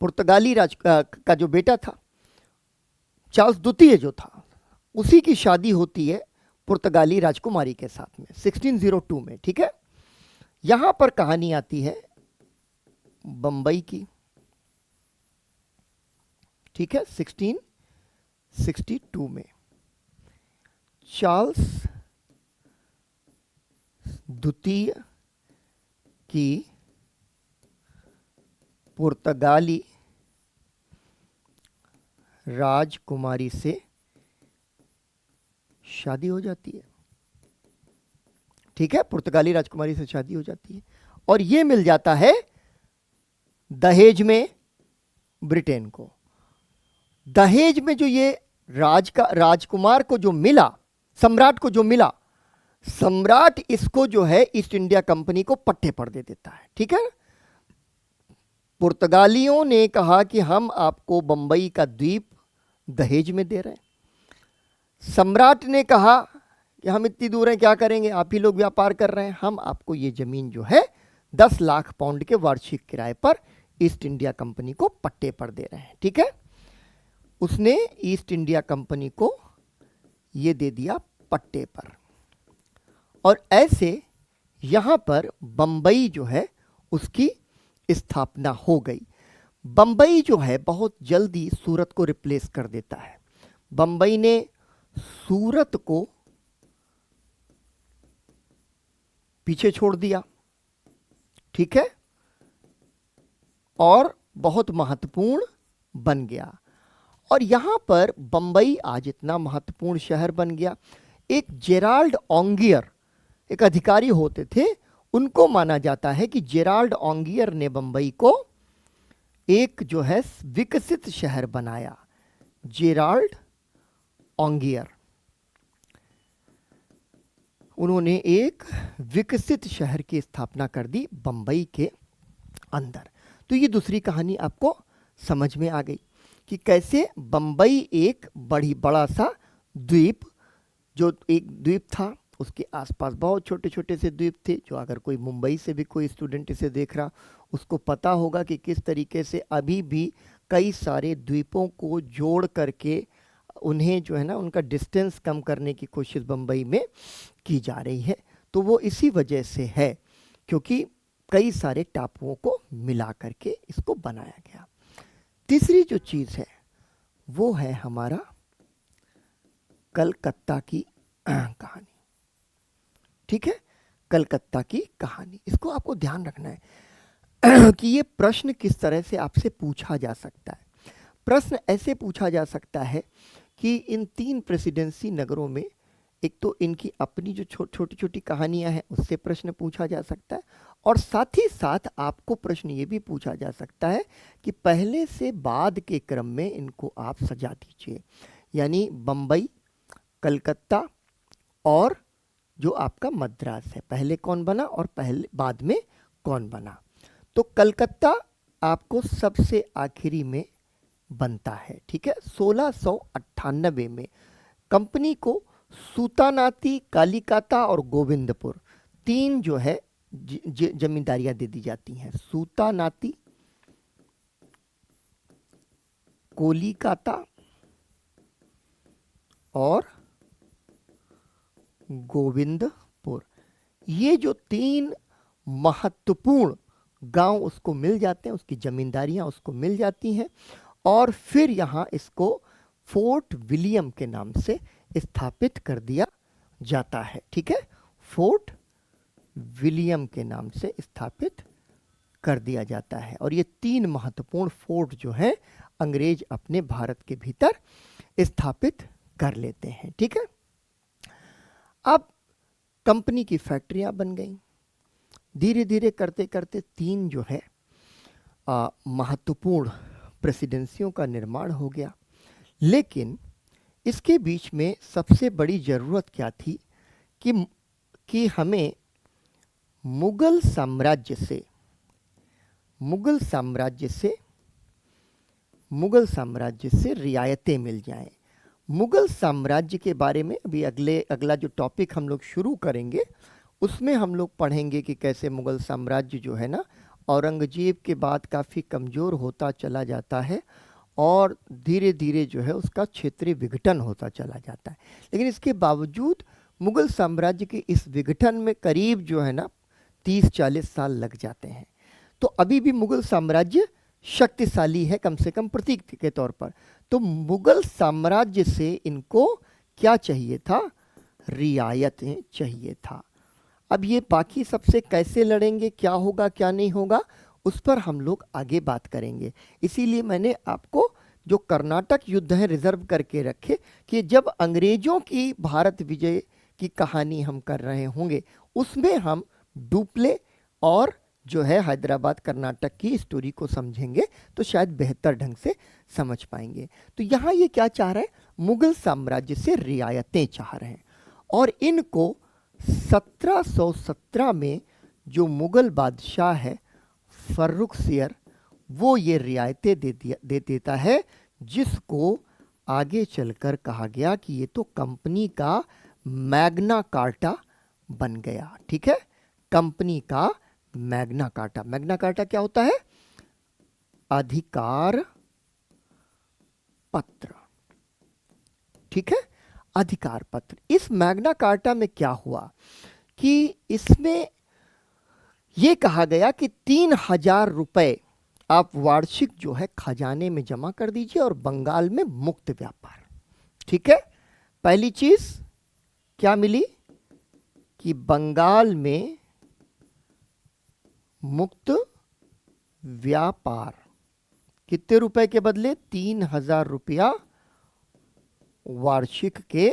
पुर्तगाली राज का जो बेटा था चार्ल्स द्वितीय जो था, उसी की शादी होती है पुर्तगाली राजकुमारी के साथ में 1602 में, ठीक है। यहां पर कहानी आती है बंबई की, ठीक है, 1662 में चार्ल्स द्वितीय की पुर्तगाली राजकुमारी से शादी हो जाती है, ठीक है, पुर्तगाली राजकुमारी से शादी हो जाती है और ये मिल जाता है दहेज में ब्रिटेन को। दहेज में जो ये राजकुमार को जो मिला, सम्राट को जो मिला, सम्राट इसको जो है ईस्ट इंडिया कंपनी को पट्टे पर दे देता है, ठीक है। पुर्तगालियों ने कहा कि हम आपको बंबई का द्वीप दहेज में दे रहे हैं। सम्राट ने कहा कि हम इतनी दूर हैं, क्या करेंगे, आप ही लोग व्यापार कर रहे हैं, हम आपको ये जमीन जो है 10 लाख पाउंड के वार्षिक किराए पर ईस्ट इंडिया कंपनी को पट्टे पर दे रहे हैं, ठीक है। उसने ईस्ट इंडिया कंपनी को ये दे दिया पट्टे पर और ऐसे यहाँ पर बंबई जो है उसकी स्थापना हो गई। बंबई जो है बहुत जल्दी सूरत को रिप्लेस कर देता है। बंबई ने सूरत को पीछे छोड़ दिया ठीक है, और बहुत महत्वपूर्ण बन गया। और यहां पर बंबई आज इतना महत्वपूर्ण शहर बन गया। एक जेराल्ड ऑन्गियर एक अधिकारी होते थे, उनको माना जाता है कि जेराल्ड ऑन्गियर ने बंबई को एक जो है विकसित शहर बनाया। जेराल्ड ऑन्गियर, उन्होंने एक विकसित शहर की स्थापना कर दी बंबई के अंदर। तो ये दूसरी कहानी आपको समझ में आ गई कि कैसे बंबई एक बड़ा सा द्वीप, जो एक द्वीप था, उसके आसपास बहुत छोटे छोटे से द्वीप थे, जो अगर कोई मुंबई से भी कोई स्टूडेंट इसे देख रहा उसको पता होगा कि किस तरीके से अभी भी कई सारे द्वीपों को जोड़ करके उन्हें जो है ना उनका डिस्टेंस कम करने की कोशिश बंबई में की जा रही है। तो वो इसी वजह से है क्योंकि कई सारे टापुओं को मिला करके इसको बनाया गया। तीसरी जो चीज़ है वो है हमारा कलकत्ता की कहानी। ठीक है, कलकत्ता की कहानी, इसको आपको ध्यान रखना है कि ये प्रश्न किस तरह से आपसे पूछा जा सकता है। प्रश्न ऐसे पूछा जा सकता है कि इन 3 प्रेसिडेंसी नगरों में एक तो इनकी अपनी जो छोटी छोटी कहानियां हैं उससे प्रश्न पूछा जा सकता है, और साथ ही साथ आपको प्रश्न ये भी पूछा जा सकता है कि पहले से बाद के क्रम में इनको आप सजा दीजिए। यानी बंबई, कलकत्ता और जो आपका मद्रास है, पहले कौन बना और पहले बाद में कौन बना। तो कलकत्ता आपको सबसे आखिरी में बनता है। ठीक है, 1698 में कंपनी को सूतानाती, कालिकाता और गोविंदपुर 3 जो है जमींदारियां दे दी जाती हैं। सूतानाती, कोलिकाता और गोविंदपुर, ये जो 3 महत्वपूर्ण गांव उसको मिल जाते हैं, उसकी जमींदारियां उसको मिल जाती हैं, और फिर यहाँ इसको फोर्ट विलियम के नाम से स्थापित कर दिया जाता है। ठीक है, फोर्ट विलियम के नाम से स्थापित कर दिया जाता है। और ये 3 महत्वपूर्ण फोर्ट जो हैं अंग्रेज अपने भारत के भीतर स्थापित कर लेते हैं। ठीक है, अब कंपनी की फैक्ट्रियां बन गई। धीरे धीरे करते करते 3 जो है महत्वपूर्ण प्रेसिडेंसियों का निर्माण हो गया। लेकिन इसके बीच में सबसे बड़ी ज़रूरत क्या थी कि हमें मुगल साम्राज्य से रियायतें मिल जाएं। मुगल साम्राज्य के बारे में अभी अगला जो टॉपिक हम लोग शुरू करेंगे उसमें हम लोग पढ़ेंगे कि कैसे मुगल साम्राज्य जो है ना औरंगजेब के बाद काफ़ी कमज़ोर होता चला जाता है और धीरे धीरे जो है उसका क्षेत्रीय विघटन होता चला जाता है। लेकिन इसके बावजूद मुगल साम्राज्य के इस विघटन में करीब जो है ना 30-40 साल लग जाते हैं। तो अभी भी मुगल साम्राज्य शक्तिशाली है, कम से कम प्रतीक के तौर पर। तो मुगल साम्राज्य से इनको क्या चाहिए था? रियायतें चाहिए था। अब ये बाकी सबसे कैसे लड़ेंगे, क्या होगा क्या नहीं होगा, उस पर हम लोग आगे बात करेंगे। इसीलिए मैंने आपको जो कर्नाटक युद्ध है रिजर्व करके रखे कि जब अंग्रेजों की भारत विजय की कहानी हम कर रहे होंगे उसमें हम डुप्ले और जो है हैदराबाद कर्नाटक की स्टोरी को समझेंगे तो शायद बेहतर ढंग से समझ पाएंगे। तो यहाँ ये क्या चाह रहे हैं? मुगल साम्राज्य से रियायतें चाह रहे हैं और इनको 1717 में जो मुगल बादशाह है फर्रुखसियर, वो ये रियायतें दे देता है, जिसको आगे चलकर कहा गया कि ये तो कंपनी का मैग्ना कार्टा बन गया। ठीक है, कंपनी का मैग्ना कार्टा। मैग्ना कार्टा क्या होता है? अधिकार पत्र। ठीक है, अधिकार पत्र। इस मैग्ना कार्टा में क्या हुआ कि इसमें यह कहा गया कि 3000 रुपए आप वार्षिक जो है खजाने में जमा कर दीजिए और बंगाल में मुक्त व्यापार। ठीक है, पहली चीज क्या मिली कि बंगाल में मुक्त व्यापार कितने रुपए के बदले? 3,000 रुपया वार्षिक के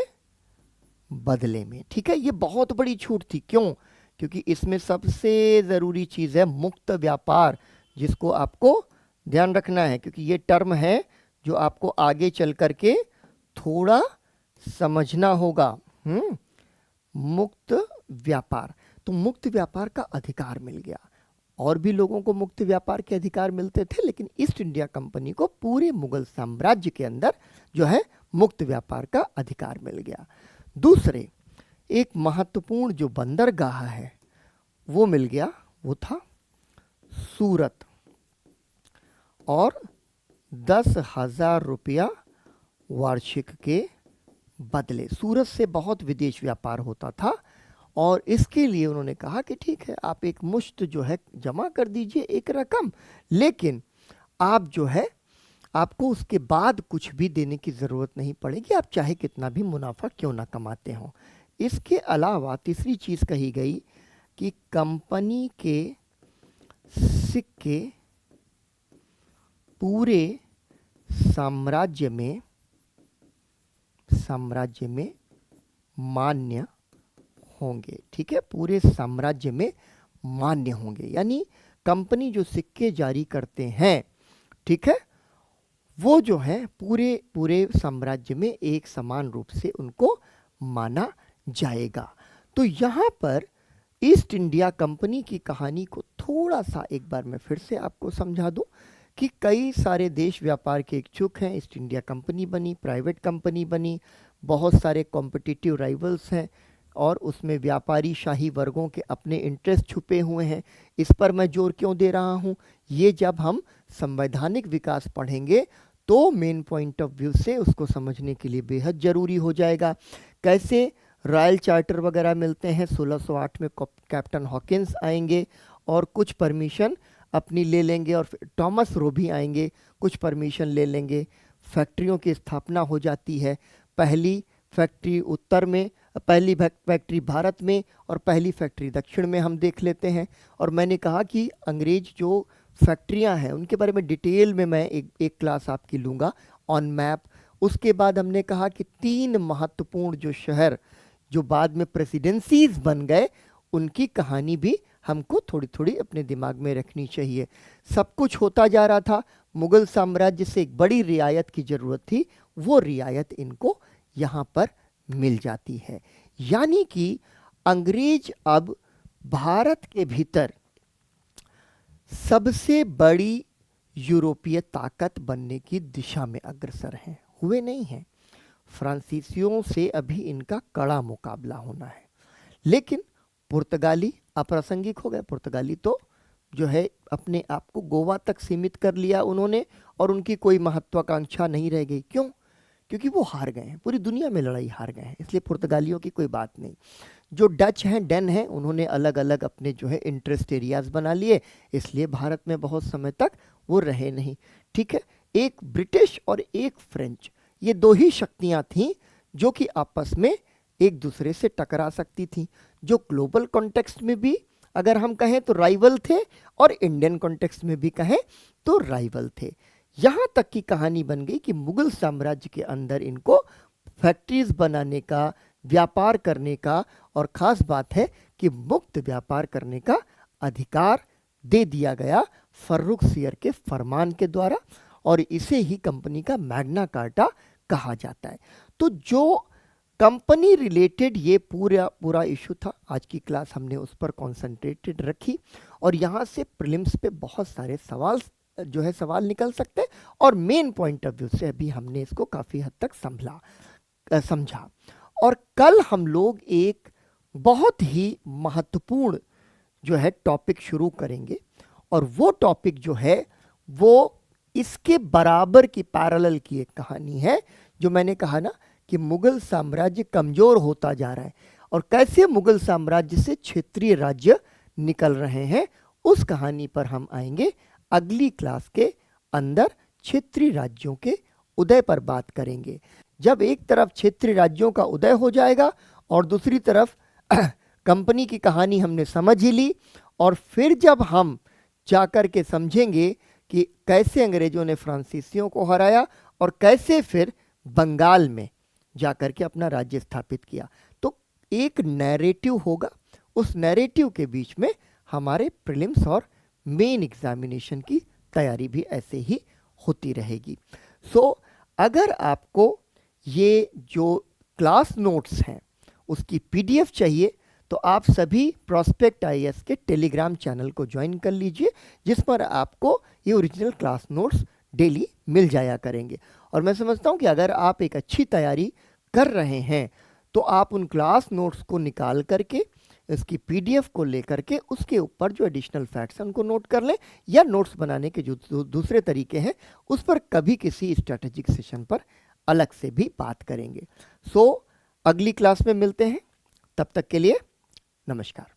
बदले में। ठीक है, ये बहुत बड़ी छूट थी। क्यों? क्योंकि इसमें सबसे ज़रूरी चीज़ है मुक्त व्यापार, जिसको आपको ध्यान रखना है, क्योंकि ये टर्म है जो आपको आगे चल करके थोड़ा समझना होगा। मुक्त व्यापार, तो मुक्त व्यापार का अधिकार मिल गया। और भी लोगों को मुक्त व्यापार के अधिकार मिलते थे, लेकिन ईस्ट इंडिया कंपनी को पूरे मुगल साम्राज्य के अंदर जो है मुक्त व्यापार का अधिकार मिल गया। दूसरे एक महत्वपूर्ण जो बंदरगाह है वो मिल गया, वो था सूरत, और 10,000 रुपया वार्षिक के बदले। सूरत से बहुत विदेश व्यापार होता था, और इसके लिए उन्होंने कहा कि ठीक है, आप एक मुश्त जो है जमा कर दीजिए, एक रकम, लेकिन आप जो है आपको उसके बाद कुछ भी देने की ज़रूरत नहीं पड़ेगी, आप चाहे कितना भी मुनाफा क्यों ना कमाते हो। इसके अलावा तीसरी चीज़ कही गई कि कंपनी के सिक्के पूरे साम्राज्य में मान्य होंगे। ठीक है, पूरे साम्राज्य में मान्य होंगे, यानी कंपनी जो सिक्के जारी करते हैं, ठीक है, वो जो है पूरे साम्राज्य में एक समान रूप से उनको माना जाएगा। तो यहाँ पर ईस्ट इंडिया कंपनी की कहानी को थोड़ा सा एक बार मैं फिर से आपको समझा दूं कि कई सारे देश व्यापार के इच्छुक हैं। ईस्ट इंडिया कंपनी बनी, प्राइवेट कंपनी बनी, बहुत सारे कॉम्पिटिटिव राइवल्स हैं, और उसमें व्यापारी शाही वर्गों के अपने इंटरेस्ट छुपे हुए हैं। इस पर मैं जोर क्यों दे रहा हूँ? ये जब हम संवैधानिक विकास पढ़ेंगे तो मेन पॉइंट ऑफ व्यू से उसको समझने के लिए बेहद ज़रूरी हो जाएगा। कैसे रॉयल चार्टर वगैरह मिलते हैं, 1608 में कैप्टन हॉकिंस आएंगे और कुछ परमिशन अपनी ले लेंगे, और फिर थॉमस रोबी आएंगे, कुछ परमिशन ले लेंगे, फैक्ट्रियों की स्थापना हो जाती है। पहली फैक्ट्री उत्तर में, पहली फैक्ट्री भारत में और पहली फैक्ट्री दक्षिण में हम देख लेते हैं। और मैंने कहा कि अंग्रेज जो फैक्ट्रियां हैं उनके बारे में डिटेल में मैं एक क्लास आपकी लूँगा ऑन मैप। उसके बाद हमने कहा कि 3 महत्वपूर्ण जो शहर जो बाद में प्रेसिडेंसीज बन गए, उनकी कहानी भी हमको थोड़ी थोड़ी अपने दिमाग में रखनी चाहिए। सब कुछ होता जा रहा था, मुगल साम्राज्य से एक बड़ी रियायत की ज़रूरत थी, वो रियायत इनको यहाँ पर मिल जाती है। यानी कि अंग्रेज अब भारत के भीतर सबसे बड़ी यूरोपीय ताकत बनने की दिशा में अग्रसर हैं, हुए नहीं हैं। फ्रांसीसियों से अभी इनका कड़ा मुकाबला होना है, लेकिन पुर्तगाली अप्रासंगिक हो गए। पुर्तगाली तो जो है अपने आप को गोवा तक सीमित कर लिया उन्होंने, और उनकी कोई महत्वाकांक्षा नहीं रह गई। क्यों? क्योंकि वो हार गए हैं, पूरी दुनिया में लड़ाई हार गए हैं, इसलिए पुर्तगालियों की कोई बात नहीं। जो डच हैं, डेन हैं, उन्होंने अलग अलग अपने जो है इंटरेस्ट एरियाज बना लिए, इसलिए भारत में बहुत समय तक वो रहे नहीं। ठीक है, एक ब्रिटिश और एक फ्रेंच, ये 2 ही शक्तियाँ थीं जो कि आपस में एक दूसरे से टकरा सकती थीं, जो ग्लोबल कॉन्टेक्स्ट में भी अगर हम कहें तो राइवल थे, और इंडियन कॉन्टेक्स्ट में भी कहें तो राइवल थे। यहाँ तक की कहानी बन गई कि मुगल साम्राज्य के अंदर इनको फैक्ट्रीज बनाने का, व्यापार करने का, और ख़ास बात है कि मुक्त व्यापार करने का अधिकार दे दिया गया फर्रुखसियर के फरमान के द्वारा, और इसे ही कंपनी का मैग्ना कार्टा कहा जाता है। तो जो कंपनी रिलेटेड ये पूरा इशू था, आज की क्लास हमने उस पर कॉन्सेंट्रेटेड रखी, और यहाँ से प्रीलिम्स पे बहुत सारे सवाल निकल सकते हैं, और मेन पॉइंट ऑफ व्यू से अभी हमने इसको काफ़ी हद तक समझा। और कल हम लोग एक बहुत ही महत्वपूर्ण जो है टॉपिक शुरू करेंगे, और वो टॉपिक जो है वो इसके बराबर की पैरेलल की एक कहानी है, जो मैंने कहा ना कि मुगल साम्राज्य कमज़ोर होता जा रहा है, और कैसे मुगल साम्राज्य से क्षेत्रीय राज्य निकल रहे हैं, उस कहानी पर हम आएंगे अगली क्लास के अंदर। क्षेत्रीय राज्यों के उदय पर बात करेंगे। जब एक तरफ क्षेत्रीय राज्यों का उदय हो जाएगा और दूसरी तरफ कंपनी की कहानी हमने समझ ही ली, और फिर जब हम जाकर के समझेंगे कि कैसे अंग्रेजों ने फ्रांसीसियों को हराया और कैसे फिर बंगाल में जाकर के अपना राज्य स्थापित किया, तो एक नैरेटिव होगा। उस नैरेटिव के बीच में हमारे प्रीलिम्स और मेन एग्जामिनेशन की तैयारी भी ऐसे ही होती रहेगी। सो अगर आपको ये जो क्लास नोट्स हैं उसकी पीडीएफ चाहिए, तो आप सभी प्रॉस्पेक्ट आईएएस के टेलीग्राम चैनल को ज्वाइन कर लीजिए, जिस पर आपको ये ओरिजिनल क्लास नोट्स डेली मिल जाया करेंगे। और मैं समझता हूँ कि अगर आप एक अच्छी तैयारी कर रहे हैं तो आप उन क्लास नोट्स को निकाल करके इसकी पीडीएफ को लेकर के उसके ऊपर जो एडिशनल फैक्ट्स हैं उनको नोट कर लें, या नोट्स बनाने के जो दूसरे तरीके हैं उस पर कभी किसी स्ट्रैटेजिक सेशन पर अलग से भी बात करेंगे। सो अगली क्लास में मिलते हैं, तब तक के लिए नमस्कार।